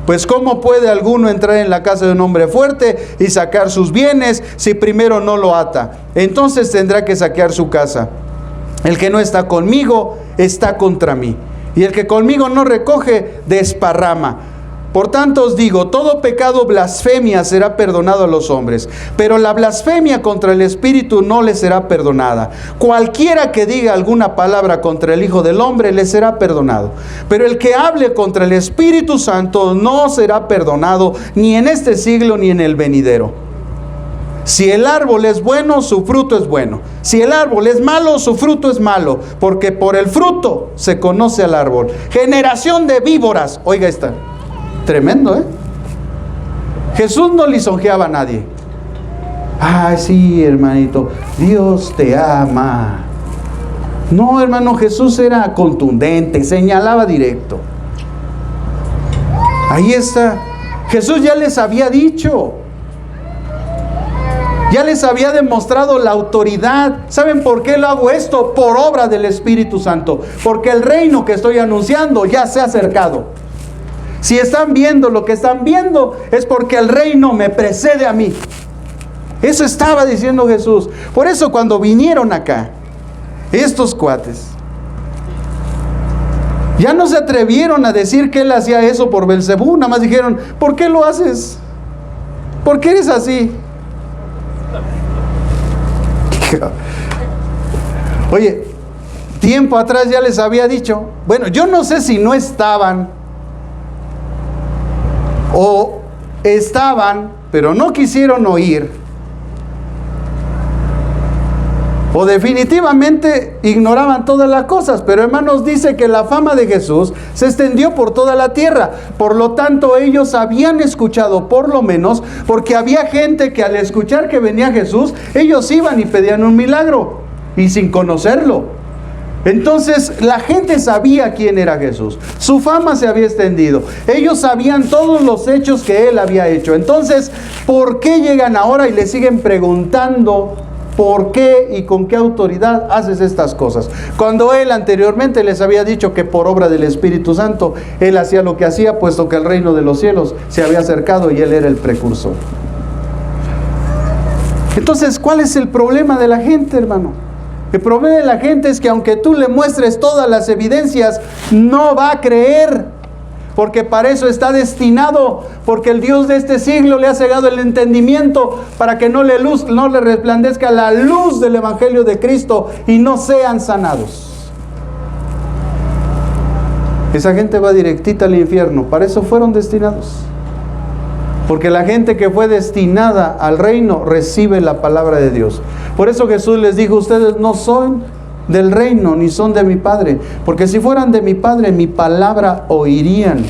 Pues ¿cómo puede alguno entrar en la casa de un hombre fuerte y sacar sus bienes si primero no lo ata? Entonces tendrá que saquear su casa. El que no está conmigo está contra mí, y el que conmigo no recoge desparrama. Por tanto os digo, todo pecado blasfemia será perdonado a los hombres, pero la blasfemia contra el Espíritu no le será perdonada. Cualquiera que diga alguna palabra contra el Hijo del Hombre le será perdonado, pero el que hable contra el Espíritu Santo no será perdonado, ni en este siglo ni en el venidero. Si el árbol es bueno, su fruto es bueno. Si el árbol es malo, su fruto es malo, porque por el fruto se conoce al árbol. Generación de víboras. Oiga esta. Tremendo, ¿eh? Jesús no lisonjeaba a nadie. Ay, sí, hermanito, Dios te ama. No, hermano, Jesús era contundente, señalaba directo. Ahí está. Jesús ya les había dicho. Ya les había demostrado la autoridad. ¿Saben por qué lo hago esto? Por obra del Espíritu Santo. Porque el reino que estoy anunciando ya se ha acercado. Si están viendo lo que están viendo, es porque el reino me precede a mí. Eso estaba diciendo Jesús. Por eso cuando vinieron acá, estos cuates, ya no se atrevieron a decir que él hacía eso por Belcebú. Nada más dijeron, ¿por qué lo haces? ¿Por qué eres así? Oye, tiempo atrás ya les había dicho. Bueno, yo no sé si no estaban o estaban, pero no quisieron oír, o definitivamente ignoraban todas las cosas. Pero hermanos, dice que la fama de Jesús se extendió por toda la tierra. Por lo tanto, ellos habían escuchado, por lo menos, porque había gente que al escuchar que venía Jesús, ellos iban y pedían un milagro, y sin conocerlo. Entonces la gente sabía quién era Jesús. Su fama se había extendido. Ellos sabían todos los hechos que Él había hecho. Entonces, ¿por qué llegan ahora y le siguen preguntando por qué y con qué autoridad haces estas cosas? Cuando Él anteriormente les había dicho que por obra del Espíritu Santo Él hacía lo que hacía, puesto que el reino de los cielos se había acercado y Él era el precursor. Entonces, ¿cuál es el problema de la gente, hermano? El problema de la gente es que aunque tú le muestres todas las evidencias, no va a creer, porque para eso está destinado, porque el Dios de este siglo le ha cegado el entendimiento para que no le resplandezca la luz del Evangelio de Cristo y no sean sanados. Esa gente va directita al infierno. Para eso fueron destinados, porque la gente que fue destinada al reino recibe la palabra de Dios. Por eso Jesús les dijo, ustedes no son del reino, ni son de mi Padre, porque si fueran de mi Padre, mi palabra oirían.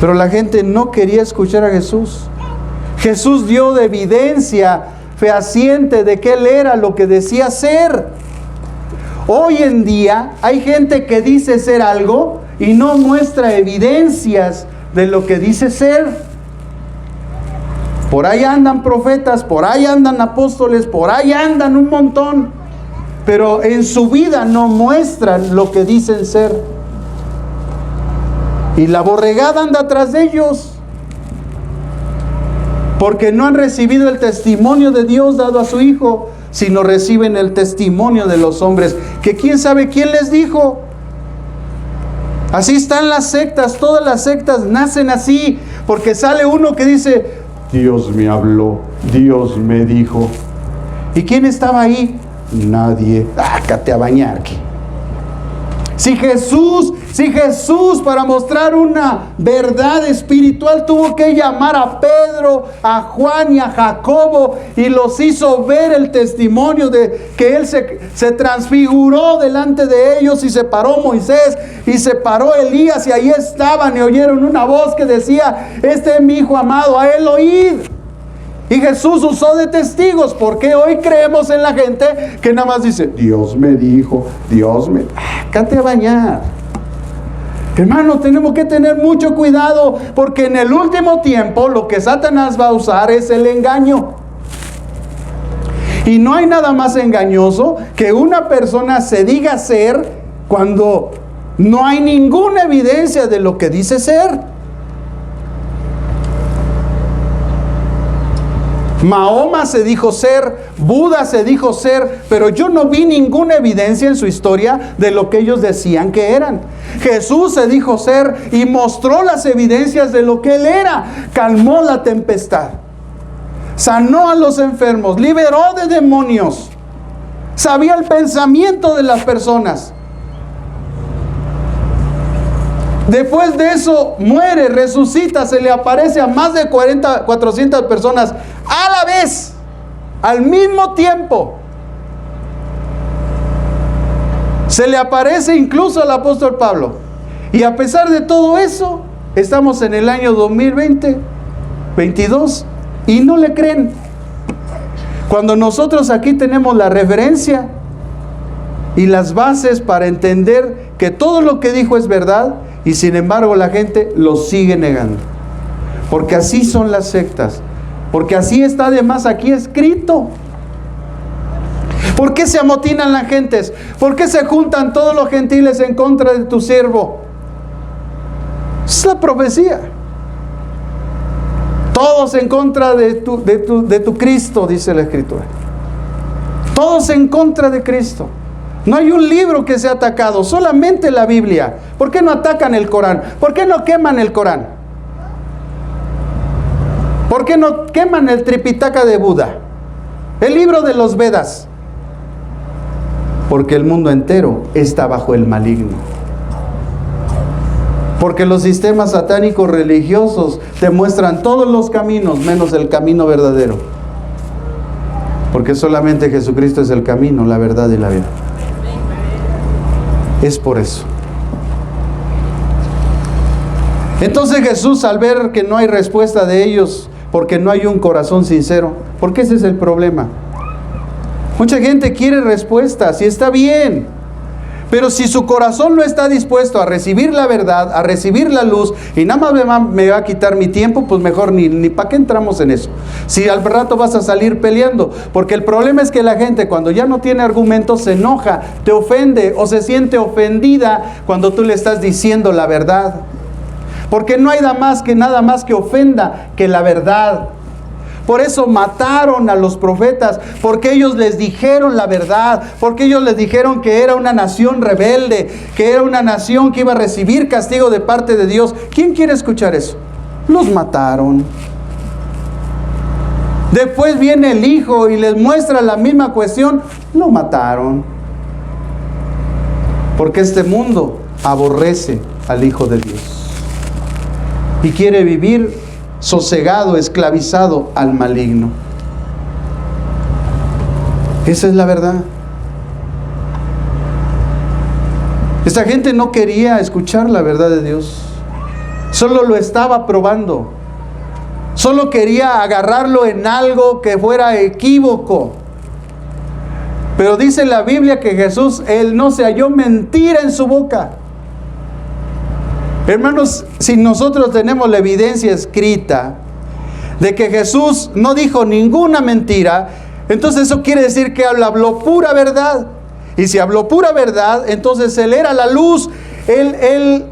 Pero la gente no quería escuchar a Jesús. Jesús dio de evidencia fehaciente de que Él era lo que decía ser. Hoy en día hay gente que dice ser algo y no muestra evidencias de lo que dice ser. Por ahí andan profetas, por ahí andan apóstoles, por ahí andan un montón, pero en su vida no muestran lo que dicen ser. Y la borregada anda atrás de ellos, porque no han recibido el testimonio de Dios dado a su Hijo, sino reciben el testimonio de los hombres, que quién sabe quién les dijo. Así están las sectas. Todas las sectas nacen así, porque sale uno que dice, Dios me habló, Dios me dijo. ¿Y quién estaba ahí? Nadie. Sácate a bañar. Si Jesús para mostrar una verdad espiritual tuvo que llamar a Pedro, a Juan y a Jacobo, y los hizo ver el testimonio de que Él se transfiguró delante de ellos, y se paró Moisés y se paró Elías, y ahí estaban y oyeron una voz que decía, este es mi Hijo amado, a Él oíd. Y Jesús usó de testigos, porque hoy creemos en la gente que nada más dice, Dios me dijo, Dios me... Cállate a bañar. Hermano, tenemos que tener mucho cuidado, porque en el último tiempo lo que Satanás va a usar es el engaño. Y no hay nada más engañoso que una persona se diga ser cuando no hay ninguna evidencia de lo que dice ser. Mahoma se dijo ser, Buda se dijo ser, pero yo no vi ninguna evidencia en su historia de lo que ellos decían que eran. Jesús se dijo ser y mostró las evidencias de lo que él era. Calmó la tempestad, sanó a los enfermos, liberó de demonios, sabía el pensamiento de las personas. Después de eso muere, resucita, se le aparece a más de 400 personas a la vez, al mismo tiempo. Se le aparece incluso al apóstol Pablo. Y a pesar de todo eso, estamos en el año 2020, 22, y no le creen. Cuando nosotros aquí tenemos la referencia y las bases para entender que todo lo que dijo es verdad, y sin embargo la gente lo sigue negando. Porque así son las sectas. Porque así está además aquí escrito. ¿Por qué se amotinan las gentes? ¿Por qué se juntan todos los gentiles en contra de tu siervo? Es la profecía. Todos en contra de tu Cristo, dice la Escritura. Todos en contra de Cristo. No hay un libro que sea atacado, solamente la Biblia. ¿Por qué no atacan el Corán? ¿Por qué no queman el Corán? ¿Por qué no queman el Tripitaka de Buda? El libro de los Vedas. Porque el mundo entero está bajo el maligno. Porque los sistemas satánicos religiosos te muestran todos los caminos menos el camino verdadero. Porque solamente Jesucristo es el camino, la verdad y la vida. Es por eso. Entonces Jesús, al ver que no hay respuesta de ellos, porque no hay un corazón sincero, porque ese es el problema. Mucha gente quiere respuestas y está bien, pero si su corazón no está dispuesto a recibir la verdad, a recibir la luz, y nada más me va a quitar mi tiempo, pues mejor ni para qué entramos en eso. Si al rato vas a salir peleando, porque el problema es que la gente cuando ya no tiene argumentos se enoja, te ofende o se siente ofendida cuando tú le estás diciendo la verdad. Porque no hay nada más que ofenda que la verdad. Por eso mataron a los profetas, porque ellos les dijeron la verdad, porque ellos les dijeron que era una nación rebelde, que era una nación que iba a recibir castigo de parte de Dios. ¿Quién quiere escuchar eso? Los mataron. Después viene el hijo y les muestra la misma cuestión, lo mataron. Porque este mundo aborrece al Hijo de Dios y quiere vivir sosegado, esclavizado al maligno. Esa es la verdad. Esta gente no quería escuchar la verdad de Dios. Solo lo estaba probando. Solo quería agarrarlo en algo que fuera equívoco. Pero dice la Biblia que Jesús, Él no se halló mentira en su boca. Hermanos, si nosotros tenemos la evidencia escrita de que Jesús no dijo ninguna mentira, entonces eso quiere decir que Él habló pura verdad. Y si habló pura verdad, entonces Él era la luz. Él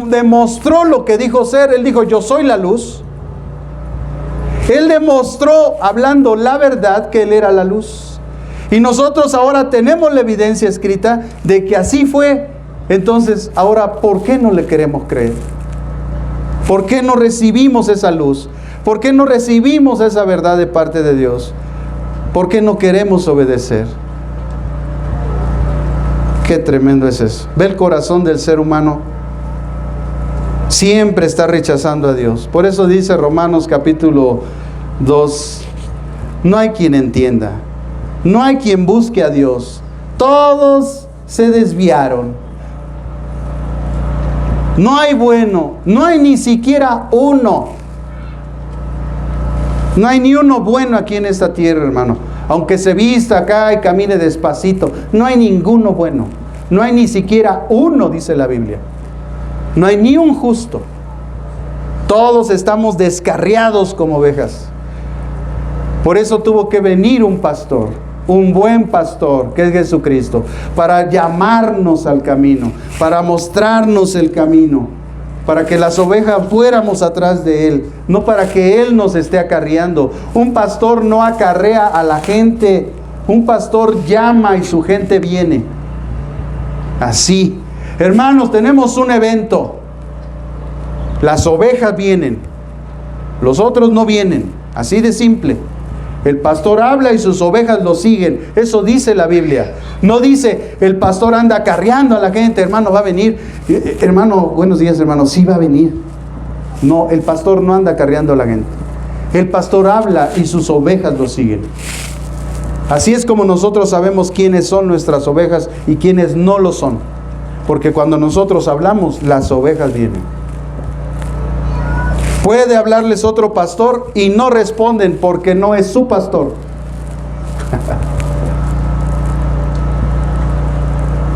demostró lo que dijo ser. Él dijo, yo soy la luz. Él demostró, hablando la verdad, que Él era la luz. Y nosotros ahora tenemos la evidencia escrita de que así fue. Entonces, ahora, ¿por qué no le queremos creer? ¿Por qué no recibimos esa luz? ¿Por qué no recibimos esa verdad de parte de Dios? ¿Por qué no queremos obedecer? Qué tremendo es eso. Ve el corazón del ser humano. Siempre está rechazando a Dios. Por eso dice Romanos capítulo 2, no hay quien entienda, no hay quien busque a Dios. Todos se desviaron. No hay bueno, no hay ni siquiera uno. No hay ni uno bueno aquí en esta tierra, hermano. Aunque se vista acá y camine despacito, no hay ninguno bueno. No hay ni siquiera uno, dice la Biblia. No hay ni un justo. Todos estamos descarriados como ovejas. Por eso tuvo que venir un pastor, un buen pastor, que es Jesucristo, para llamarnos al camino, para mostrarnos el camino, para que las ovejas fuéramos atrás de Él, no para que Él nos esté acarreando. Un pastor no acarrea a la gente, un pastor llama y su gente viene. Así. Hermanos, tenemos un evento. Las ovejas vienen, los otros no vienen, así de simple. El pastor habla y sus ovejas lo siguen. Eso dice la Biblia. No dice, el pastor anda acarreando a la gente, hermano, va a venir. Hermano, buenos días, hermano, sí va a venir. No, el pastor no anda acarreando a la gente. El pastor habla y sus ovejas lo siguen. Así es como nosotros sabemos quiénes son nuestras ovejas y quiénes no lo son. Porque cuando nosotros hablamos, las ovejas vienen. Puede hablarles otro pastor y no responden porque no es su pastor.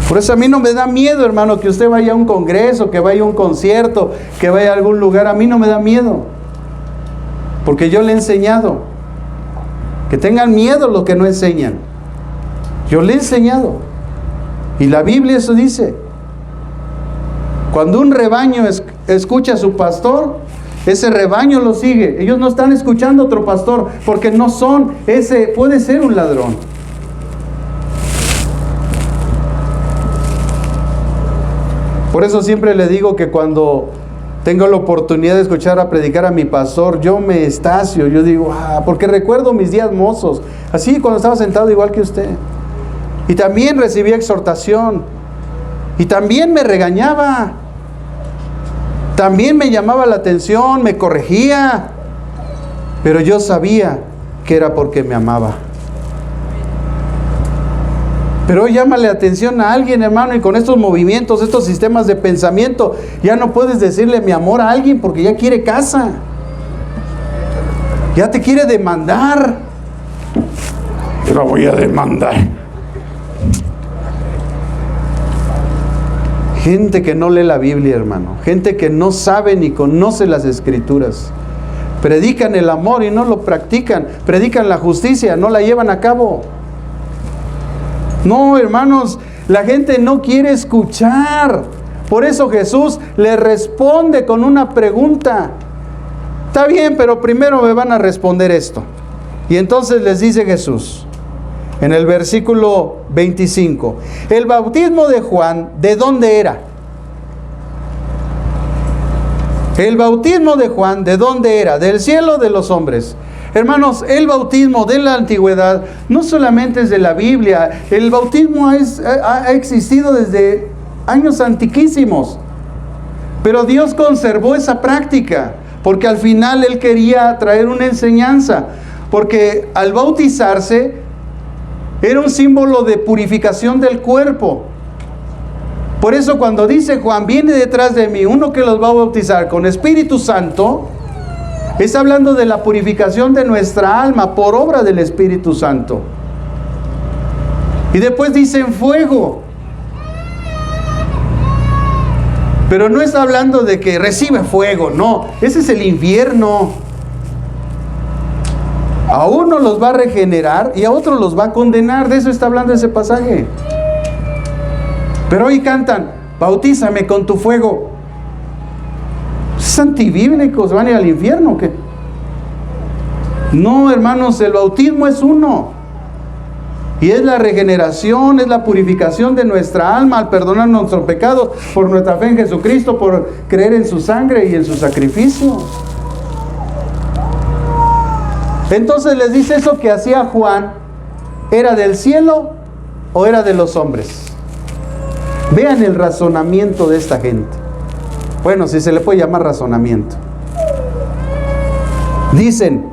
Por eso a mí no me da miedo, hermano, que usted vaya a un congreso, que vaya a un concierto, que vaya a algún lugar. A mí no me da miedo. Porque yo le he enseñado. Que tengan miedo los que no enseñan. Yo le he enseñado. Y la Biblia eso dice. Cuando un rebaño escucha a su pastor, ese rebaño lo sigue. Ellos no están escuchando a otro pastor porque no son, ese puede ser un ladrón. Por eso siempre le digo que cuando tengo la oportunidad de escuchar a predicar a mi pastor, yo me estacio, yo digo, porque recuerdo mis días mozos, así cuando estaba sentado igual que usted. Y también recibía exhortación. Y también me regañaba. También me llamaba la atención, me corregía, pero yo sabía que era porque me amaba. Pero hoy llámale atención a alguien, hermano, y con estos movimientos, estos sistemas de pensamiento, ya no puedes decirle mi amor a alguien porque ya quiere casa. Ya te quiere demandar. Yo la voy a demandar. Gente que no lee la Biblia, hermano. Gente que no sabe ni conoce las Escrituras. Predican el amor y no lo practican. Predican la justicia, no la llevan a cabo. No, hermanos, la gente no quiere escuchar. Por eso Jesús le responde con una pregunta. Está bien, pero primero me van a responder esto. Y entonces les dice Jesús, en el versículo 25, el bautismo de Juan, ¿de dónde era? El bautismo de Juan, ¿de dónde era? ¿Del cielo o de los hombres? Hermanos, el bautismo de la antigüedad no solamente es de la Biblia, el bautismo ha existido desde años antiquísimos. Pero Dios conservó esa práctica, porque al final Él quería traer una enseñanza, porque al bautizarse era un símbolo de purificación del cuerpo. Por eso cuando dice Juan, viene detrás de mí uno que los va a bautizar con Espíritu Santo, es hablando de la purificación de nuestra alma por obra del Espíritu Santo. Y después dice en fuego. Pero no está hablando de que recibe fuego, no, ese es el infierno. A uno los va a regenerar y a otros los va a condenar. De eso está hablando ese pasaje. Pero hoy cantan, bautízame con tu fuego. ¿Es antibíblicos? ¿Van a ir al infierno o qué? No, hermanos, el bautismo es uno. Y es la regeneración, es la purificación de nuestra alma al perdonar nuestros pecados por nuestra fe en Jesucristo, por creer en su sangre y en su sacrificio. Entonces les dice, eso que hacía Juan, ¿era del cielo o era de los hombres? Vean el razonamiento de esta gente. Bueno, si se le puede llamar razonamiento. Dicen,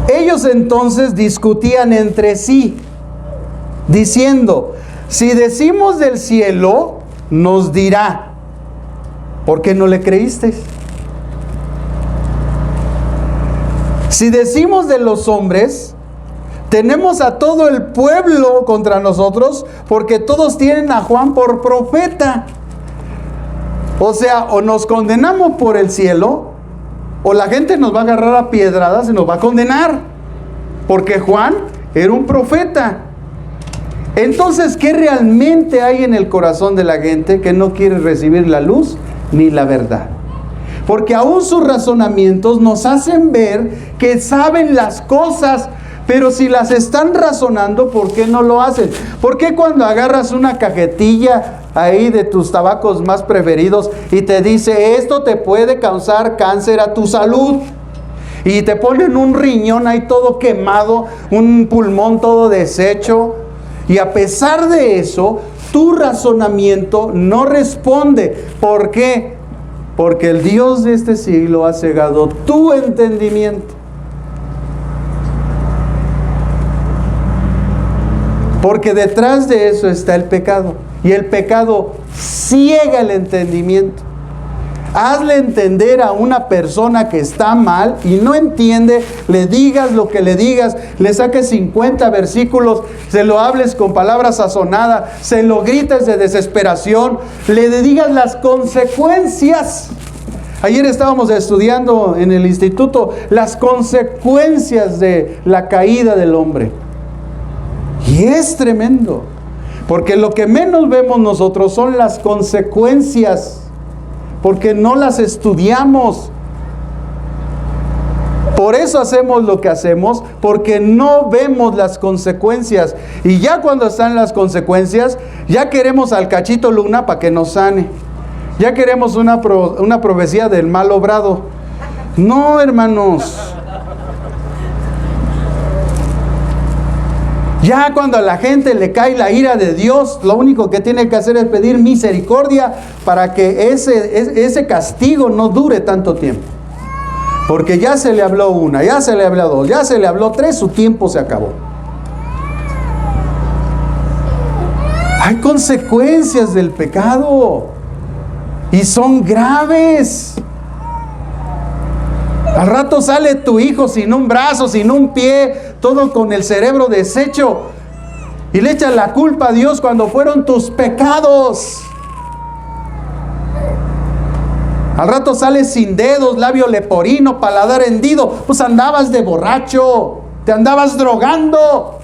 ellos entonces discutían entre sí, diciendo, si decimos del cielo, nos dirá, ¿por qué no le creísteis? Si decimos de los hombres, tenemos a todo el pueblo contra nosotros, porque todos tienen a Juan por profeta. O sea, o nos condenamos por el cielo, o la gente nos va a agarrar a piedradas y nos va a condenar, porque Juan era un profeta. Entonces, ¿qué realmente hay en el corazón de la gente que no quiere recibir la luz ni la verdad? Porque aún sus razonamientos nos hacen ver que saben las cosas, pero si las están razonando, ¿por qué no lo hacen? ¿Por qué cuando agarras una cajetilla ahí de tus tabacos más preferidos y te dice, esto te puede causar cáncer a tu salud? Y te ponen un riñón ahí todo quemado, un pulmón todo deshecho, y a pesar de eso, tu razonamiento no responde. ¿Por qué? Porque el Dios de este siglo ha cegado tu entendimiento. Porque detrás de eso está el pecado. Y el pecado ciega el entendimiento. Hazle entender a una persona que está mal y no entiende, le digas lo que le digas, le saques 50 versículos, se lo hables con palabras sazonadas, se lo grites de desesperación, le digas las consecuencias. Ayer estábamos estudiando en el instituto las consecuencias de la caída del hombre. Y es tremendo, porque lo que menos vemos nosotros son las consecuencias, porque no las estudiamos. Por eso hacemos lo que hacemos, porque no vemos las consecuencias. Y ya cuando están las consecuencias, ya queremos al Cachito Luna para que nos sane. Ya queremos una profecía del mal obrado. No, hermanos. Ya cuando a la gente le cae la ira de Dios, lo único que tiene que hacer es pedir misericordia para que ese castigo no dure tanto tiempo. Porque ya se le habló una, ya se le habló dos, ya se le habló tres, su tiempo se acabó. Hay consecuencias del pecado y son graves. Al rato sale tu hijo sin un brazo, sin un pie, todo con el cerebro deshecho, y le echas la culpa a Dios cuando fueron tus pecados. Al rato sales sin dedos, labio leporino, paladar hendido, pues andabas de borracho, te andabas drogando.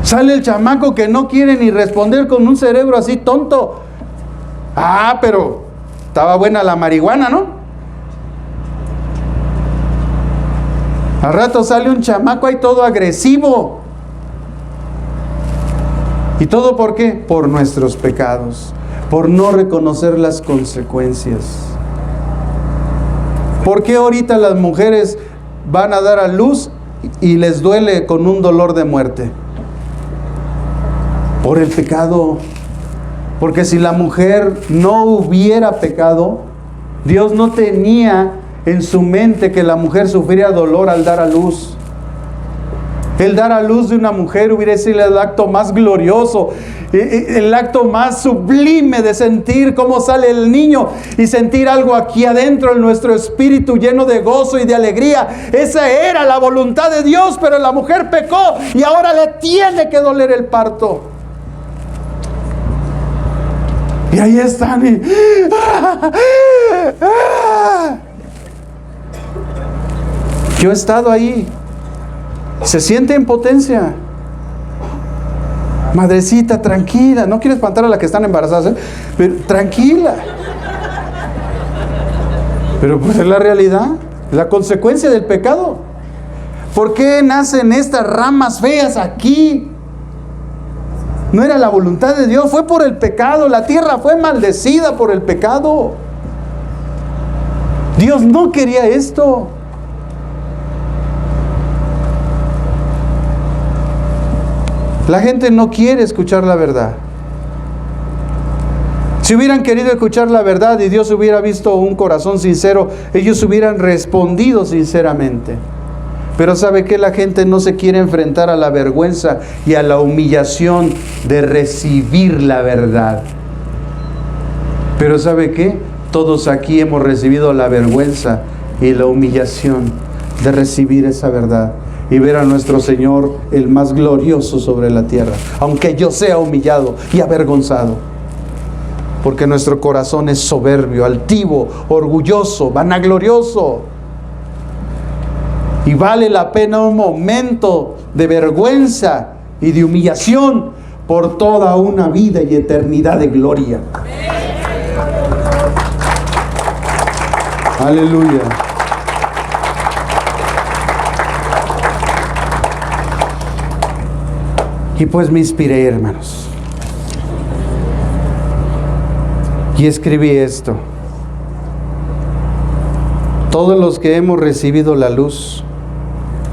Sale el chamaco que no quiere ni responder con un cerebro así tonto. Ah, pero estaba buena la marihuana, ¿no? Al rato sale un chamaco ahí todo agresivo. ¿Y todo por qué? Por nuestros pecados, por no reconocer las consecuencias. ¿Por qué ahorita las mujeres van a dar a luz y les duele con un dolor de muerte? Por el pecado. Porque si la mujer no hubiera pecado, Dios no tenía en su mente que la mujer sufriera dolor al dar a luz. El dar a luz de una mujer hubiera sido el acto más glorioso, el acto más sublime de sentir cómo sale el niño y sentir algo aquí adentro en nuestro espíritu lleno de gozo y de alegría. Esa era la voluntad de Dios, pero la mujer pecó y ahora le tiene que doler el parto. Y ahí están. Yo he estado ahí. Se siente impotencia. Madrecita, tranquila. No quiero espantar a las que están embarazadas, ¿eh? Pero tranquila. Pero pues es la realidad, la consecuencia del pecado. ¿Por qué nacen estas ramas feas aquí? No era la voluntad de Dios, fue por el pecado. La tierra fue maldecida por el pecado. Dios no quería esto. La gente no quiere escuchar la verdad. Si hubieran querido escuchar la verdad y Dios hubiera visto un corazón sincero, ellos hubieran respondido sinceramente. Pero ¿sabe qué? La gente no se quiere enfrentar a la vergüenza y a la humillación de recibir la verdad. Pero ¿sabe qué? Todos aquí hemos recibido la vergüenza y la humillación de recibir esa verdad y ver a nuestro Señor el más glorioso sobre la tierra, aunque yo sea humillado y avergonzado, porque nuestro corazón es soberbio, altivo, orgulloso, vanaglorioso, y vale la pena un momento de vergüenza y de humillación por toda una vida y eternidad de gloria. Aleluya. Y pues me inspiré, hermanos, y escribí esto: todos los que hemos recibido la luz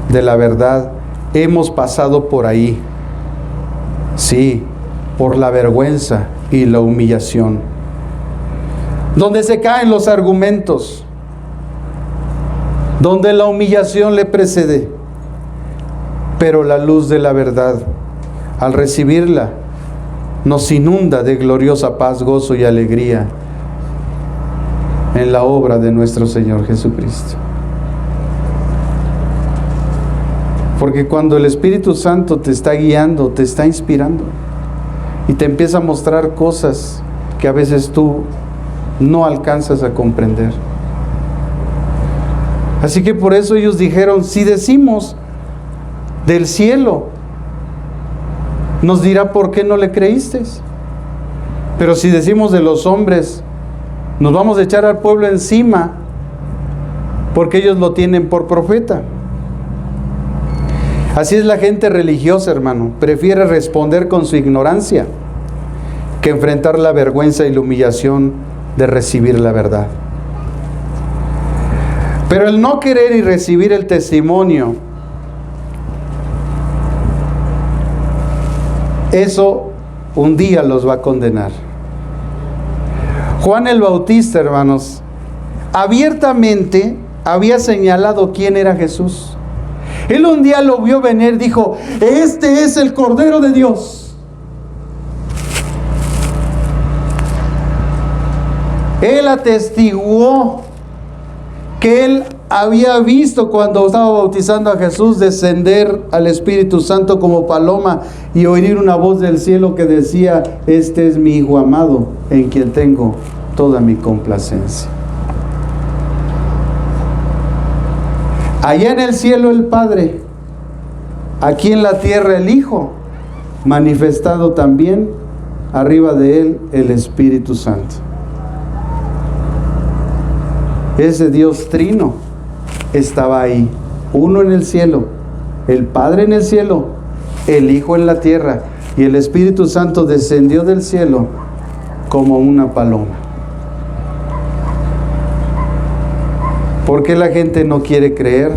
de la verdad hemos pasado por ahí, sí, por la vergüenza y la humillación, donde se caen los argumentos, donde la humillación le precede, pero la luz de la verdad, al recibirla, nos inunda de gloriosa paz, gozo y alegría en la obra de nuestro Señor Jesucristo. Porque cuando el Espíritu Santo te está guiando, te está inspirando y te empieza a mostrar cosas que a veces tú no alcanzas a comprender. Así que por eso ellos dijeron: si decimos del cielo, nos dirá ¿por qué no le creísteis? Pero si decimos de los hombres, nos vamos a echar al pueblo encima, porque ellos lo tienen por profeta. Así es la gente religiosa, hermano. Prefiere responder con su ignorancia que enfrentar la vergüenza y la humillación de recibir la verdad. Pero el no querer y recibir el testimonio, eso un día los va a condenar. Juan el Bautista, hermanos, abiertamente había señalado quién era Jesús. Él un día lo vio venir, dijo: este es el Cordero de Dios. Él atestiguó que él había visto cuando estaba bautizando a Jesús descender al Espíritu Santo como paloma y oír una voz del cielo que decía: este es mi Hijo amado, en quien tengo toda mi complacencia. Allá en el cielo el Padre, aquí en la tierra el Hijo, manifestado también arriba de él el Espíritu Santo. Ese Dios trino estaba ahí, uno en el cielo, el Padre en el cielo, el Hijo en la tierra, y el Espíritu Santo descendió del cielo como una paloma. ¿Por qué la gente no quiere creer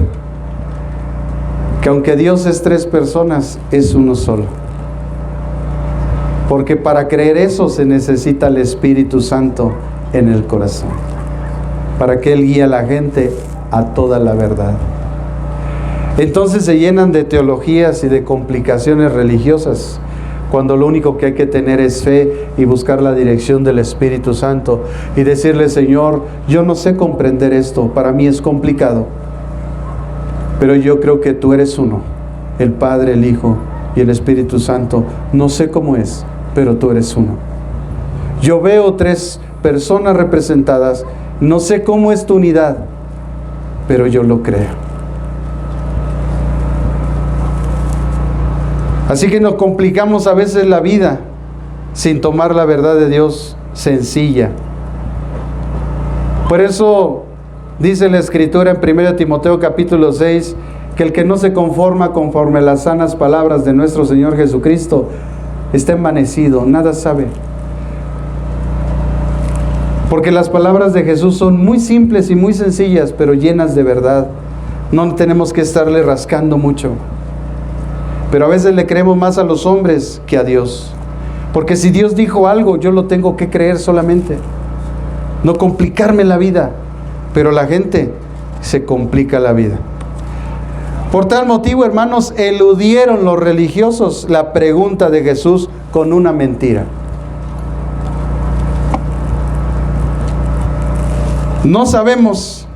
que aunque Dios es tres personas, es uno solo? Porque para creer eso se necesita el Espíritu Santo en el corazón, para que Él guíe a la gente a toda la verdad. Entonces se llenan de teologías y de complicaciones religiosas, cuando lo único que hay que tener es fe y buscar la dirección del Espíritu Santo y decirle: Señor, yo no sé comprender esto, para mí es complicado, pero yo creo que tú eres uno, el Padre, el Hijo y el Espíritu Santo. No sé cómo es, pero tú eres uno. Yo veo tres personas representadas, no sé cómo es tu unidad, pero yo lo creo. Así que nos complicamos a veces la vida sin tomar la verdad de Dios sencilla. Por eso dice la Escritura en 1 Timoteo capítulo 6, que el que no se conforma conforme a las sanas palabras de nuestro Señor Jesucristo está envanecido, nada sabe. Porque las palabras de Jesús son muy simples y muy sencillas, pero llenas de verdad. No tenemos que estarle rascando mucho. Pero a veces le creemos más a los hombres que a Dios. Porque si Dios dijo algo, yo lo tengo que creer solamente. No complicarme la vida. Pero la gente se complica la vida. Por tal motivo, hermanos, eludieron los religiosos la pregunta de Jesús con una mentira. No sabemos,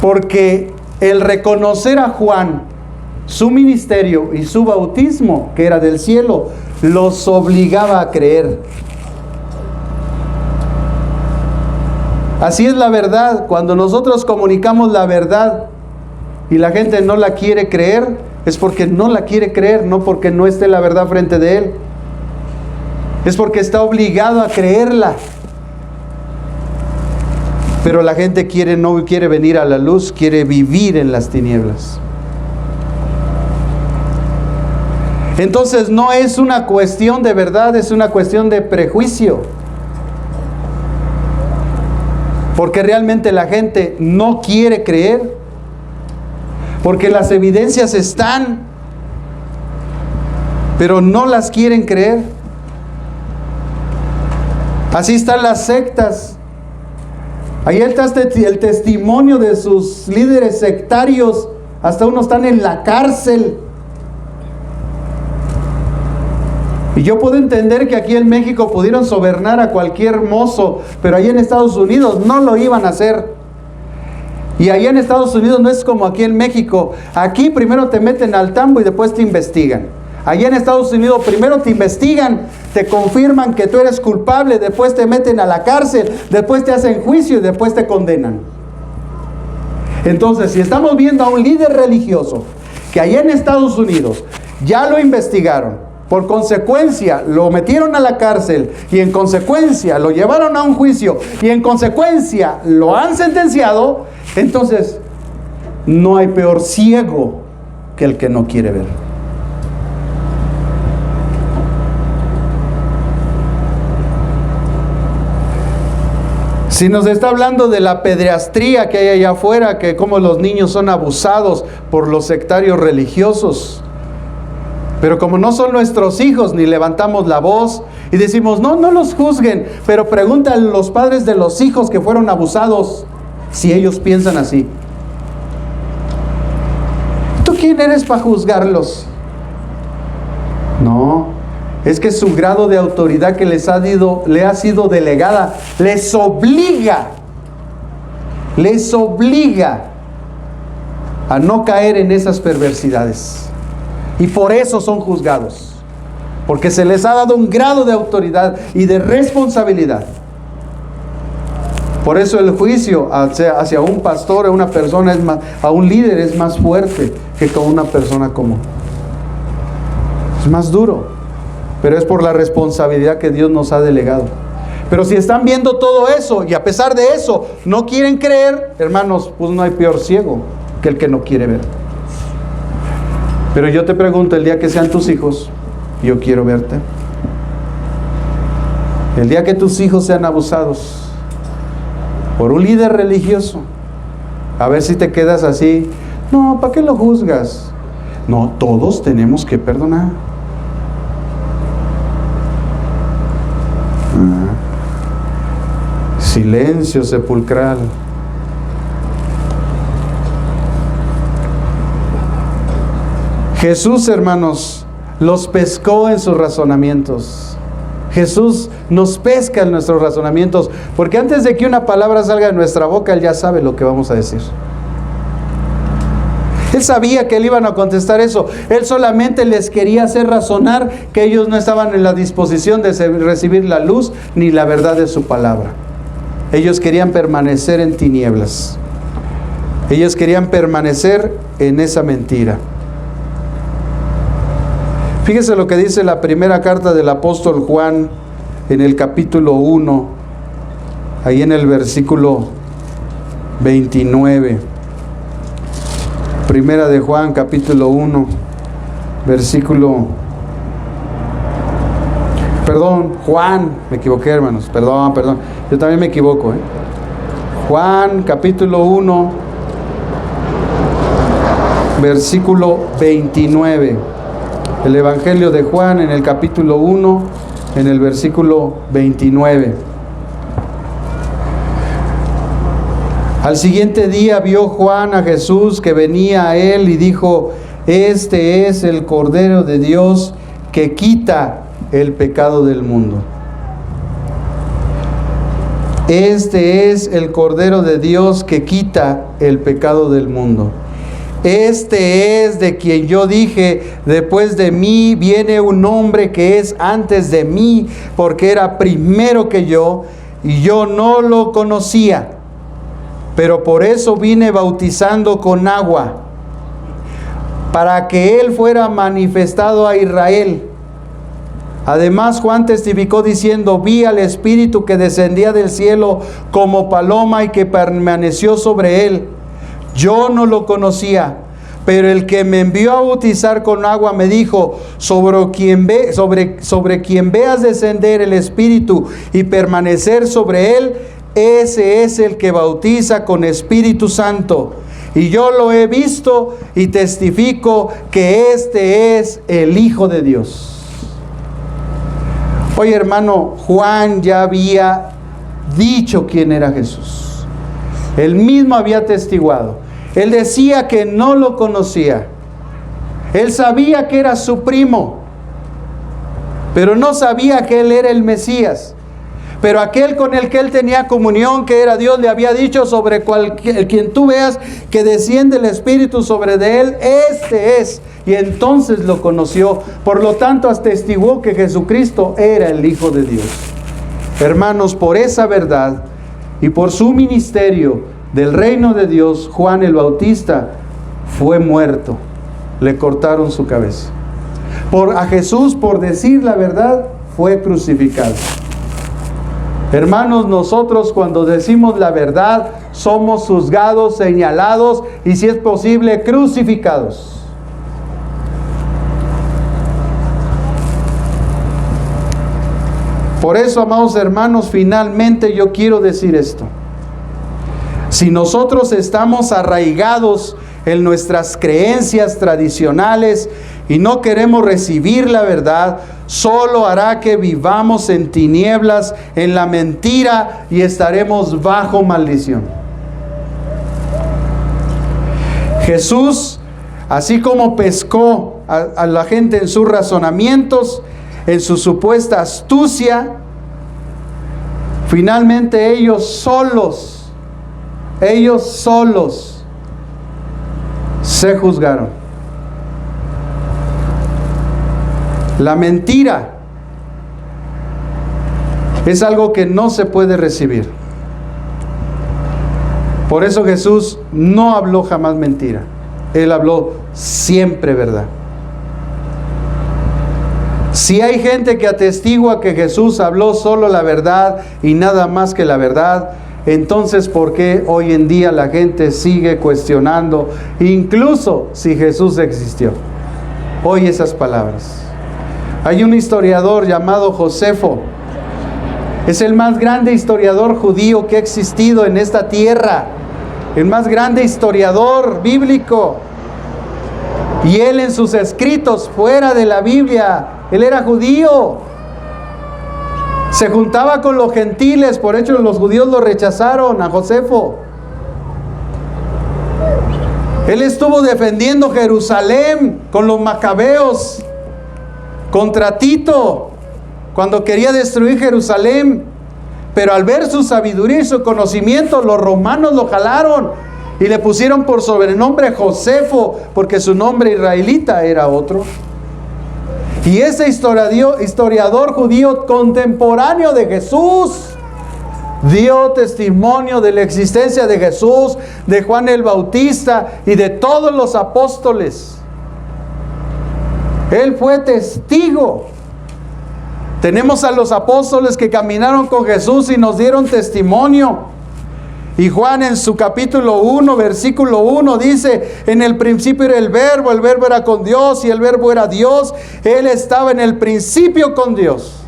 porque el reconocer a Juan, su ministerio y su bautismo, que era del cielo, los obligaba a creer. Así es la verdad. Cuando nosotros comunicamos la verdad y la gente no la quiere creer, es porque no la quiere creer, no porque no esté la verdad frente de él. Es porque está obligado a creerla. Pero la gente no quiere venir a la luz, quiere vivir en las tinieblas. Entonces no es una cuestión de verdad, es una cuestión de prejuicio. Porque realmente la gente no quiere creer. Porque las evidencias están, pero no las quieren creer. Así están las sectas. Ahí está el testimonio de sus líderes sectarios. Hasta unos están en la cárcel. Y yo puedo entender que aquí en México pudieron sobornar a cualquier mozo, pero allá en Estados Unidos no lo iban a hacer. Y allá en Estados Unidos no es como aquí en México. Aquí primero te meten al tambo y después te investigan. Allá en Estados Unidos primero te investigan, te confirman que tú eres culpable, después te meten a la cárcel, después te hacen juicio y después te condenan. Entonces, si estamos viendo a un líder religioso que allá en Estados Unidos ya lo investigaron, por consecuencia lo metieron a la cárcel y en consecuencia lo llevaron a un juicio y en consecuencia lo han sentenciado, entonces no hay peor ciego que el que no quiere ver. Si nos está hablando de la pederastría que hay allá afuera, que como los niños son abusados por los sectarios religiosos, pero como no son nuestros hijos, ni levantamos la voz y decimos, no los juzguen, pero pregúntale a los padres de los hijos que fueron abusados si ellos piensan así. ¿Tú quién eres para juzgarlos? No, es que su grado de autoridad que le ha sido delegada les obliga a no caer en esas perversidades. Y por eso son juzgados, porque se les ha dado un grado de autoridad y de responsabilidad. Por eso el juicio hacia un pastor, a una persona, a un líder es más fuerte que con una persona común. Es más duro, pero es por la responsabilidad que Dios nos ha delegado. Pero si están viendo todo eso y a pesar de eso no quieren creer, hermanos, pues no hay peor ciego que el que no quiere ver. Pero yo te pregunto, el día que sean tus hijos, yo quiero verte. El día que tus hijos sean abusados por un líder religioso, a ver si te quedas así. No, ¿para qué lo juzgas? No, todos tenemos que perdonar. Silencio sepulcral. Jesús, hermanos, los pescó en sus razonamientos. Jesús nos pesca en nuestros razonamientos, porque antes de que una palabra salga de nuestra boca, Él ya sabe lo que vamos a decir. Él sabía que le iban a contestar eso. Él solamente les quería hacer razonar que ellos no estaban en la disposición de recibir la luz ni la verdad de su palabra. Ellos querían permanecer en tinieblas. Ellos querían permanecer en esa mentira. Fíjese lo que dice la primera carta del apóstol Juan en el capítulo 1, ahí en el versículo 29. Primera de Juan, capítulo 1, versículo... Juan, me equivoqué, hermanos, perdón, yo también me equivoco, Juan, capítulo 1, versículo 29. El Evangelio de Juan en el capítulo 1, en el versículo 29. Al siguiente día vio Juan a Jesús que venía a él y dijo: Este es el Cordero de Dios que quita el pecado del mundo. Este es el Cordero de Dios que quita el pecado del mundo. Este es de quien yo dije, después de mí viene un hombre que es antes de mí, porque era primero que yo, y yo no lo conocía. Pero por eso vine bautizando con agua, para que él fuera manifestado a Israel. Además, Juan testificó diciendo: vi al Espíritu que descendía del cielo como paloma y que permaneció sobre él. Yo no lo conocía, pero el que me envió a bautizar con agua me dijo: sobre quien veas descender el Espíritu y permanecer sobre él, ese es el que bautiza con Espíritu Santo. Y yo lo he visto y testifico que este es el Hijo de Dios. Oye, hermano, Juan ya había dicho quién era Jesús. Él mismo había testiguado. Él decía que no lo conocía. Él sabía que era su primo, pero no sabía que él era el Mesías. Pero aquel con el que él tenía comunión, que era Dios, le había dicho: sobre quien tú veas que desciende el Espíritu sobre de él, este es. Y entonces lo conoció. Por lo tanto, atestiguó que Jesucristo era el Hijo de Dios. Hermanos, por esa verdad y por su ministerio del reino de Dios, Juan el Bautista fue muerto. Le cortaron su cabeza. A Jesús, por decir la verdad, fue crucificado. Hermanos, nosotros cuando decimos la verdad, somos juzgados, señalados y, si es posible, crucificados. Por eso, amados hermanos, finalmente yo quiero decir esto. Si nosotros estamos arraigados en nuestras creencias tradicionales y no queremos recibir la verdad, solo hará que vivamos en tinieblas, en la mentira, y estaremos bajo maldición. Jesús, así como pescó a la gente en sus razonamientos, en su supuesta astucia, finalmente ellos solos se juzgaron. La mentira es algo que no se puede recibir. Por eso Jesús no habló jamás mentira. Él habló siempre verdad. Si hay gente que atestigua que Jesús habló solo la verdad y nada más que la verdad, entonces ¿por qué hoy en día la gente sigue cuestionando, incluso si Jesús existió? Oye esas palabras. Hay un historiador llamado Josefo. Es el más grande historiador judío que ha existido en esta tierra. El más grande historiador bíblico. Y él en sus escritos fuera de la Biblia, él era judío. Se juntaba con los gentiles, por hecho los judíos lo rechazaron a Josefo. Él estuvo defendiendo Jerusalén con los macabeos contra Tito, cuando quería destruir Jerusalén. Pero al ver su sabiduría y su conocimiento, los romanos lo jalaron y le pusieron por sobrenombre Josefo, porque su nombre israelita era otro. Y ese historiador judío contemporáneo de Jesús dio testimonio de la existencia de Jesús, de Juan el Bautista y de todos los apóstoles. Él fue testigo. Tenemos a los apóstoles que caminaron con Jesús y nos dieron testimonio. Y Juan en su capítulo 1, versículo 1 dice: en el principio era el verbo era con Dios y el verbo era Dios. Él estaba en el principio con Dios.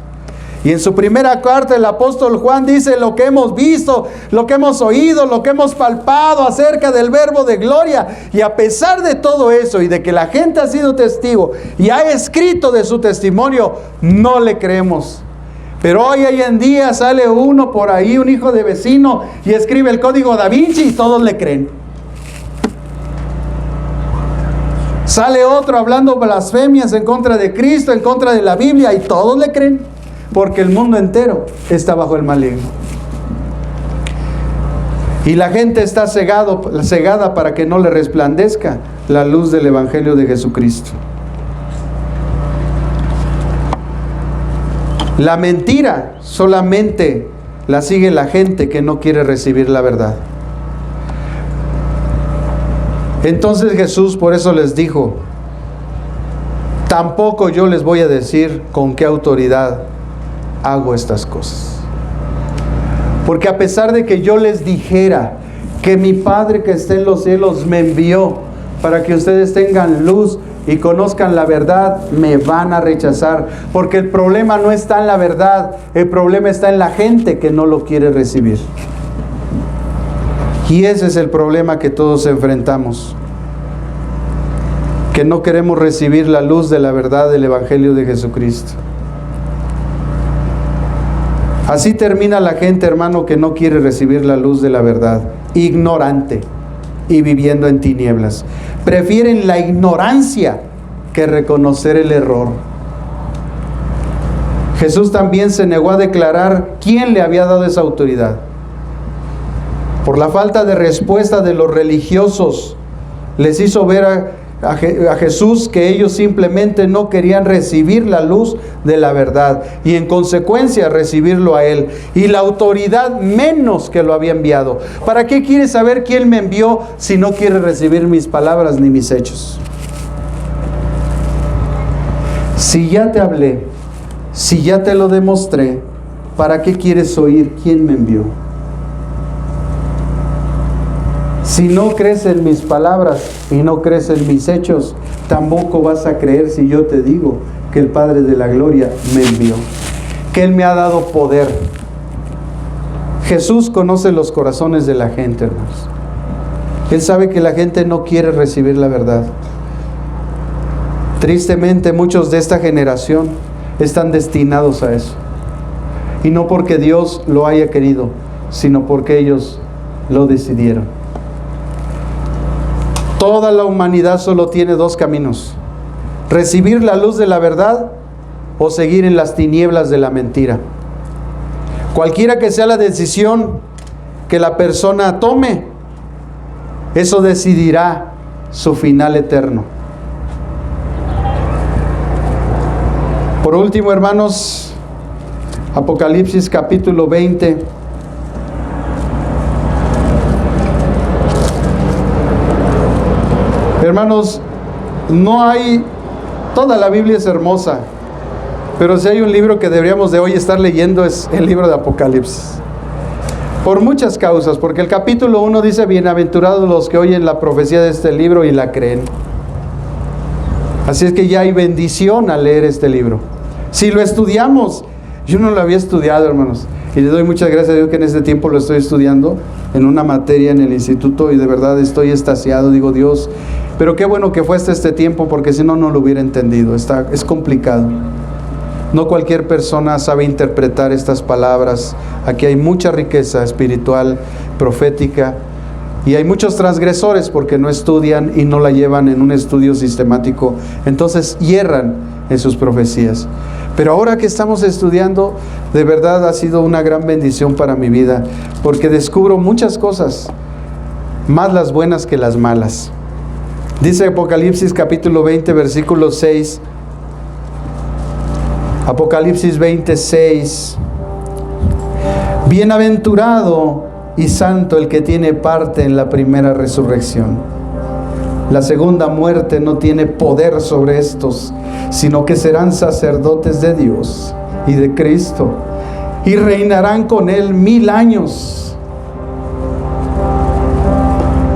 Y en su primera carta el apóstol Juan dice: lo que hemos visto, lo que hemos oído, lo que hemos palpado acerca del verbo de gloria. Y a pesar de todo eso y de que la gente ha sido testigo y ha escrito de su testimonio, no le creemos. Pero hoy en día sale uno por ahí, un hijo de vecino, y escribe el código Da Vinci y todos le creen. Sale otro hablando blasfemias en contra de Cristo, en contra de la Biblia, y todos le creen, porque el mundo entero está bajo el maligno. Y la gente está cegada para que no le resplandezca la luz del Evangelio de Jesucristo. La mentira solamente la sigue la gente que no quiere recibir la verdad. Entonces Jesús por eso les dijo: tampoco yo les voy a decir con qué autoridad hago estas cosas. Porque a pesar de que yo les dijera que mi Padre que está en los cielos me envió para que ustedes tengan luz y conozcan la verdad, me van a rechazar. Porque el problema no está en la verdad, el problema está en la gente que no lo quiere recibir. Y ese es el problema que todos enfrentamos, que no queremos recibir la luz de la verdad del Evangelio de Jesucristo. Así termina la gente, hermano, que no quiere recibir la luz de la verdad, ignorante y viviendo en tinieblas. Prefieren la ignorancia que reconocer el error. Jesús también se negó a declarar quién le había dado esa autoridad. Por la falta de respuesta de los religiosos, les hizo ver a Jesús que ellos simplemente no querían recibir la luz de la verdad y en consecuencia recibirlo a Él, y la autoridad menos que lo había enviado. ¿Para qué quieres saber quién me envió si no quieres recibir mis palabras ni mis hechos? Si ya te hablé, si ya te lo demostré, ¿para qué quieres oír quién me envió? Si no crees en mis palabras y no crees en mis hechos, tampoco vas a creer si yo te digo que el Padre de la Gloria me envió, que Él me ha dado poder. Jesús conoce los corazones de la gente, hermanos. Él sabe que la gente no quiere recibir la verdad. Tristemente, muchos de esta generación están destinados a eso. Y no porque Dios lo haya querido, sino porque ellos lo decidieron. Toda la humanidad solo tiene dos caminos: recibir la luz de la verdad o seguir en las tinieblas de la mentira. Cualquiera que sea la decisión que la persona tome, eso decidirá su final eterno. Por último, hermanos, Apocalipsis capítulo 20. Hermanos, toda la Biblia es hermosa, pero si hay un libro que deberíamos de hoy estar leyendo es el libro de Apocalipsis. Por muchas causas, porque el capítulo 1 dice: bienaventurados los que oyen la profecía de este libro y la creen. Así es que ya hay bendición al leer este libro. Si lo estudiamos, yo no lo había estudiado, hermanos, y le doy muchas gracias a Dios que en este tiempo lo estoy estudiando en una materia en el instituto, y de verdad estoy extasiado. Digo: Dios, pero qué bueno que fue hasta este tiempo, porque si no, no lo hubiera entendido. Es complicado. No cualquier persona sabe interpretar estas palabras. Aquí hay mucha riqueza espiritual, profética, y hay muchos transgresores porque no estudian y no la llevan en un estudio sistemático. Entonces hierran en sus profecías. Pero ahora que estamos estudiando, de verdad ha sido una gran bendición para mi vida, porque descubro muchas cosas, más las buenas que las malas. Dice Apocalipsis capítulo 20, versículo 6. Apocalipsis 26. Bienaventurado y santo el que tiene parte en la primera resurrección. La segunda muerte no tiene poder sobre estos, sino que serán sacerdotes de Dios y de Cristo, y reinarán con Él 1000 años.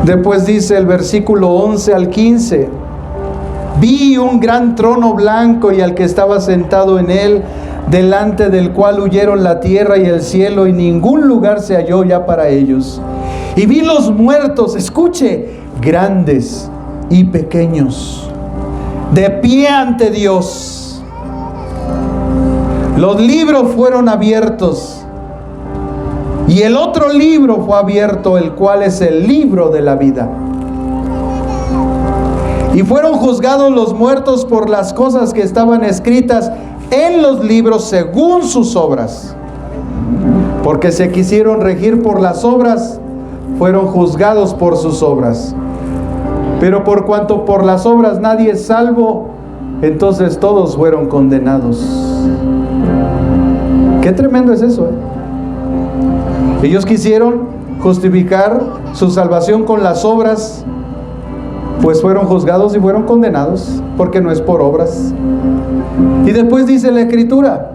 Después dice el versículo 11 al 15: vi un gran trono blanco y al que estaba sentado en él, delante del cual huyeron la tierra y el cielo, y ningún lugar se halló ya para ellos. Y vi los muertos, escuche, grandes y pequeños, de pie ante Dios. Los libros fueron abiertos, y el otro libro fue abierto, el cual es el libro de la vida. Y fueron juzgados los muertos por las cosas que estaban escritas en los libros según sus obras. Porque se quisieron regir por las obras, fueron juzgados por sus obras. Pero por cuanto por las obras nadie es salvo, entonces todos fueron condenados. Qué tremendo es eso, ¿eh? Ellos quisieron justificar su salvación con las obras, pues fueron juzgados y fueron condenados, porque no es por obras. Y después dice la Escritura: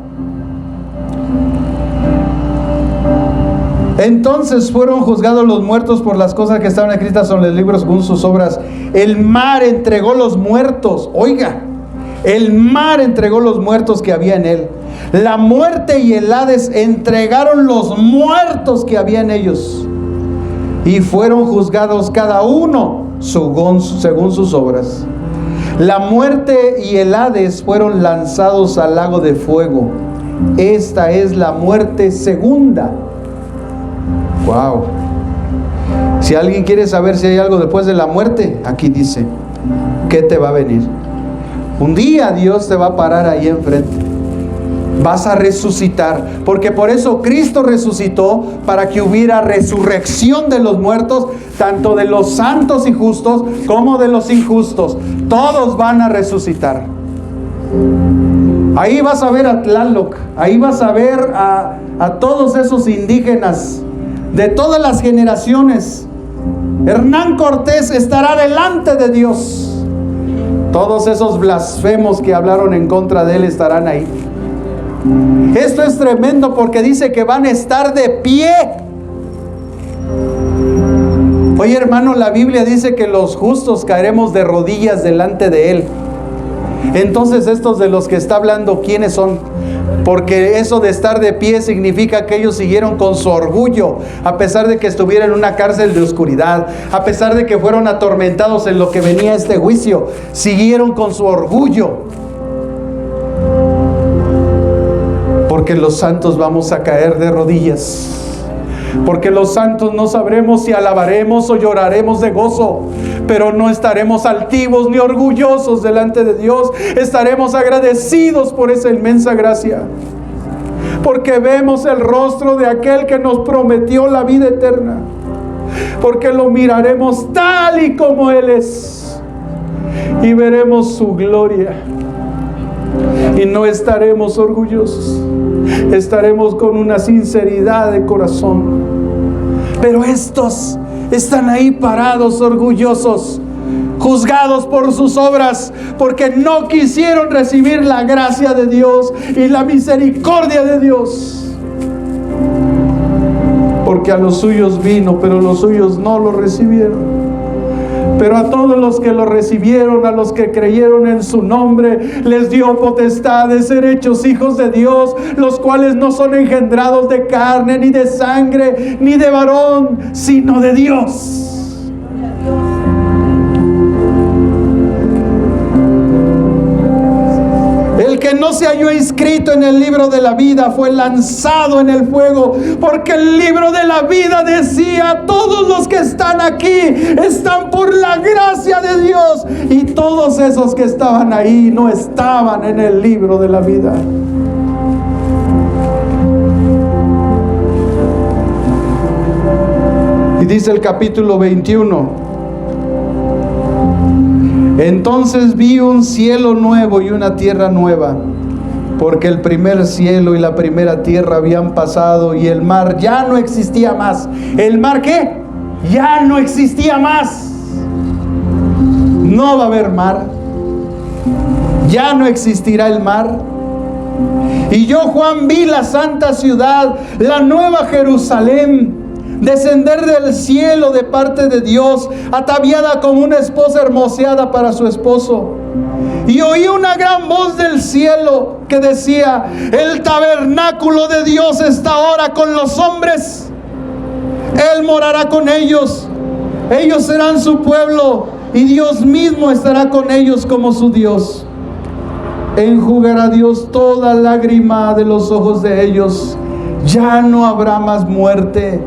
entonces fueron juzgados los muertos por las cosas que estaban escritas en los libros según sus obras. El mar entregó los muertos. Oiga, el mar entregó los muertos que había en él. La muerte y el Hades entregaron los muertos que había en ellos. Y fueron juzgados cada uno según sus obras. La muerte y el Hades fueron lanzados al lago de fuego. Esta es la muerte segunda. Wow. Si alguien quiere saber si hay algo después de la muerte, aquí dice: ¿qué te va a venir? Un día Dios te va a parar ahí enfrente. Vas a resucitar, porque por eso Cristo resucitó, para que hubiera resurrección de los muertos, tanto de los santos y justos como de los injustos. Todos van a resucitar. Ahí vas a ver a Tlaloc, ahí vas a ver a todos esos indígenas de todas las generaciones. Hernán Cortés estará delante de Dios. Todos esos blasfemos que hablaron en contra de él estarán ahí. Esto es tremendo, porque dice que van a estar de pie. Oye, hermano, la Biblia dice que los justos caeremos de rodillas delante de Él. Entonces, estos de los que está hablando, ¿quiénes son? Porque eso de estar de pie significa que ellos siguieron con su orgullo, a pesar de que estuvieran en una cárcel de oscuridad, a pesar de que fueron atormentados en lo que venía este juicio, siguieron con su orgullo. Porque los santos vamos a caer de rodillas. Porque los santos no sabremos si alabaremos o lloraremos de gozo, pero no estaremos altivos ni orgullosos delante de Dios. Estaremos agradecidos por esa inmensa gracia, porque vemos el rostro de aquel que nos prometió la vida eterna, porque lo miraremos tal y como Él es, y veremos su gloria, y no estaremos orgullosos. Estaremos con una sinceridad de corazón. Pero estos están ahí parados, orgullosos, juzgados por sus obras, porque no quisieron recibir la gracia de Dios y la misericordia de Dios. Porque a los suyos vino, pero los suyos no lo recibieron. Pero a todos los que lo recibieron, a los que creyeron en su nombre, les dio potestad de ser hechos hijos de Dios, los cuales no son engendrados de carne, ni de sangre, ni de varón, sino de Dios. El que no se halló inscrito en el libro de la vida fue lanzado en el fuego, porque el libro de la vida decía: todos los que están aquí están por la gracia de Dios. Y todos esos que estaban ahí no estaban en el libro de la vida. Y dice el capítulo 21: entonces vi un cielo nuevo y una tierra nueva, porque el primer cielo y la primera tierra habían pasado y el mar ya no existía más. ¿El mar qué? Ya no existía más. No va a haber mar. Ya no existirá el mar. Y yo, Juan, vi la santa ciudad, la nueva Jerusalén, descender del cielo de parte de Dios, ataviada como una esposa hermoseada para su esposo. Y oí una gran voz del cielo que decía: el tabernáculo de Dios está ahora con los hombres. Él morará con ellos. Ellos serán su pueblo, y Dios mismo estará con ellos como su Dios. Enjugará Dios toda lágrima de los ojos de ellos. Ya no habrá más muerte,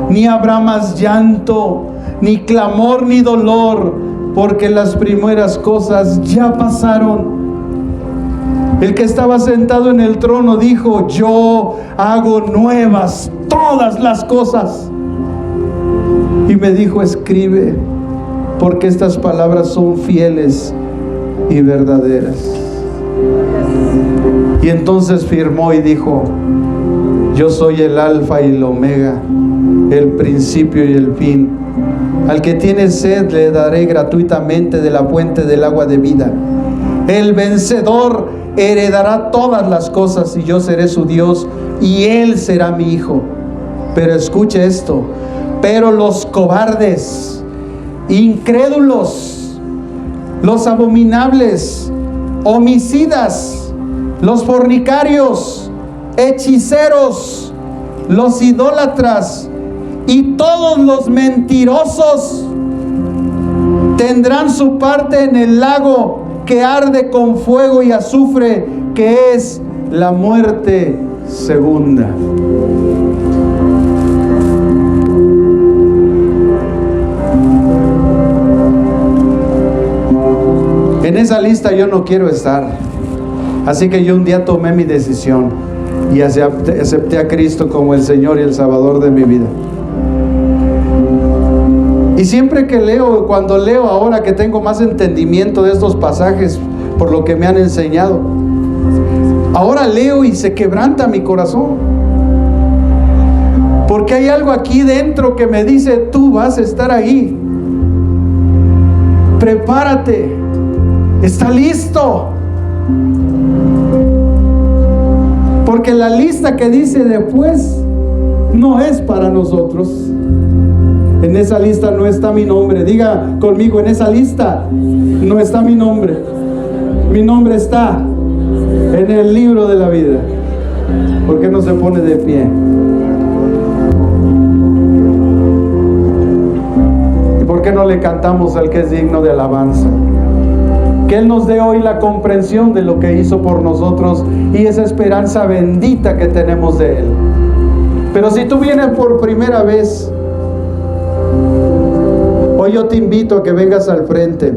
ni habrá más llanto, ni clamor, ni dolor, porque las primeras cosas ya pasaron. El que estaba sentado en el trono dijo: yo hago nuevas todas las cosas. y me dijo: escribe, porque estas palabras son fieles y verdaderas. Y entonces firmó y dijo: yo soy el alfa y el omega, el principio y el fin. Al que tiene sed le daré gratuitamente de la fuente del agua de vida. El vencedor heredará todas las cosas y yo seré su Dios y él será mi hijo. Pero escuche esto: pero los cobardes, incrédulos, los abominables, homicidas, los fornicarios, hechiceros, los idólatras y todos los mentirosos tendrán su parte en el lago que arde con fuego y azufre, que es la muerte segunda. En esa lista yo no quiero estar. Así que yo un día tomé mi decisión y acepté a Cristo como el Señor y el Salvador de mi vida. Y siempre que leo, cuando leo ahora que tengo más entendimiento de estos pasajes por lo que me han enseñado, ahora leo y se quebranta mi corazón. Porque hay algo aquí dentro que me dice: tú vas a estar ahí. Prepárate. Está listo. Porque la lista que dice después no es para nosotros. En esa lista no está mi nombre. Diga conmigo: en esa lista no está mi nombre. Mi nombre está en el libro de la vida. ¿Por qué no se pone de pie? ¿Y por qué no le cantamos al que es digno de alabanza? Que Él nos dé hoy la comprensión de lo que hizo por nosotros y esa esperanza bendita que tenemos de Él. Pero si tú vienes por primera vez, hoy yo te invito a que vengas al frente.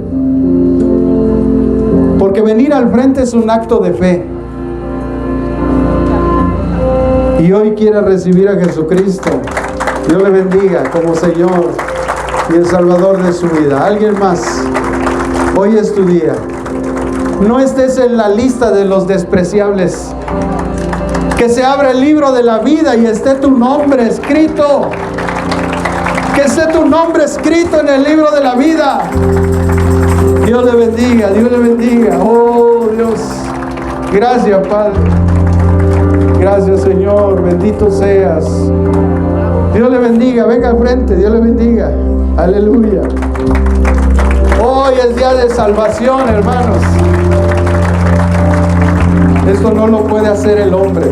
Porque venir al frente es un acto de fe. Y hoy quiere recibir a Jesucristo. Dios le bendiga como Señor y el Salvador de su vida. ¿Alguien más? Hoy es tu día. No estés en la lista de los despreciables. Que se abra el libro de la vida y esté tu nombre escrito. Que esté tu nombre escrito en el libro de la vida. Dios le bendiga, Dios le bendiga. Oh Dios, gracias Padre. Gracias Señor, bendito seas. Dios le bendiga, venga al frente, Dios le bendiga. Aleluya. Hoy es día de salvación, hermanos. Esto no lo puede hacer el hombre.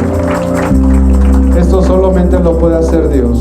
Esto solamente lo puede hacer Dios.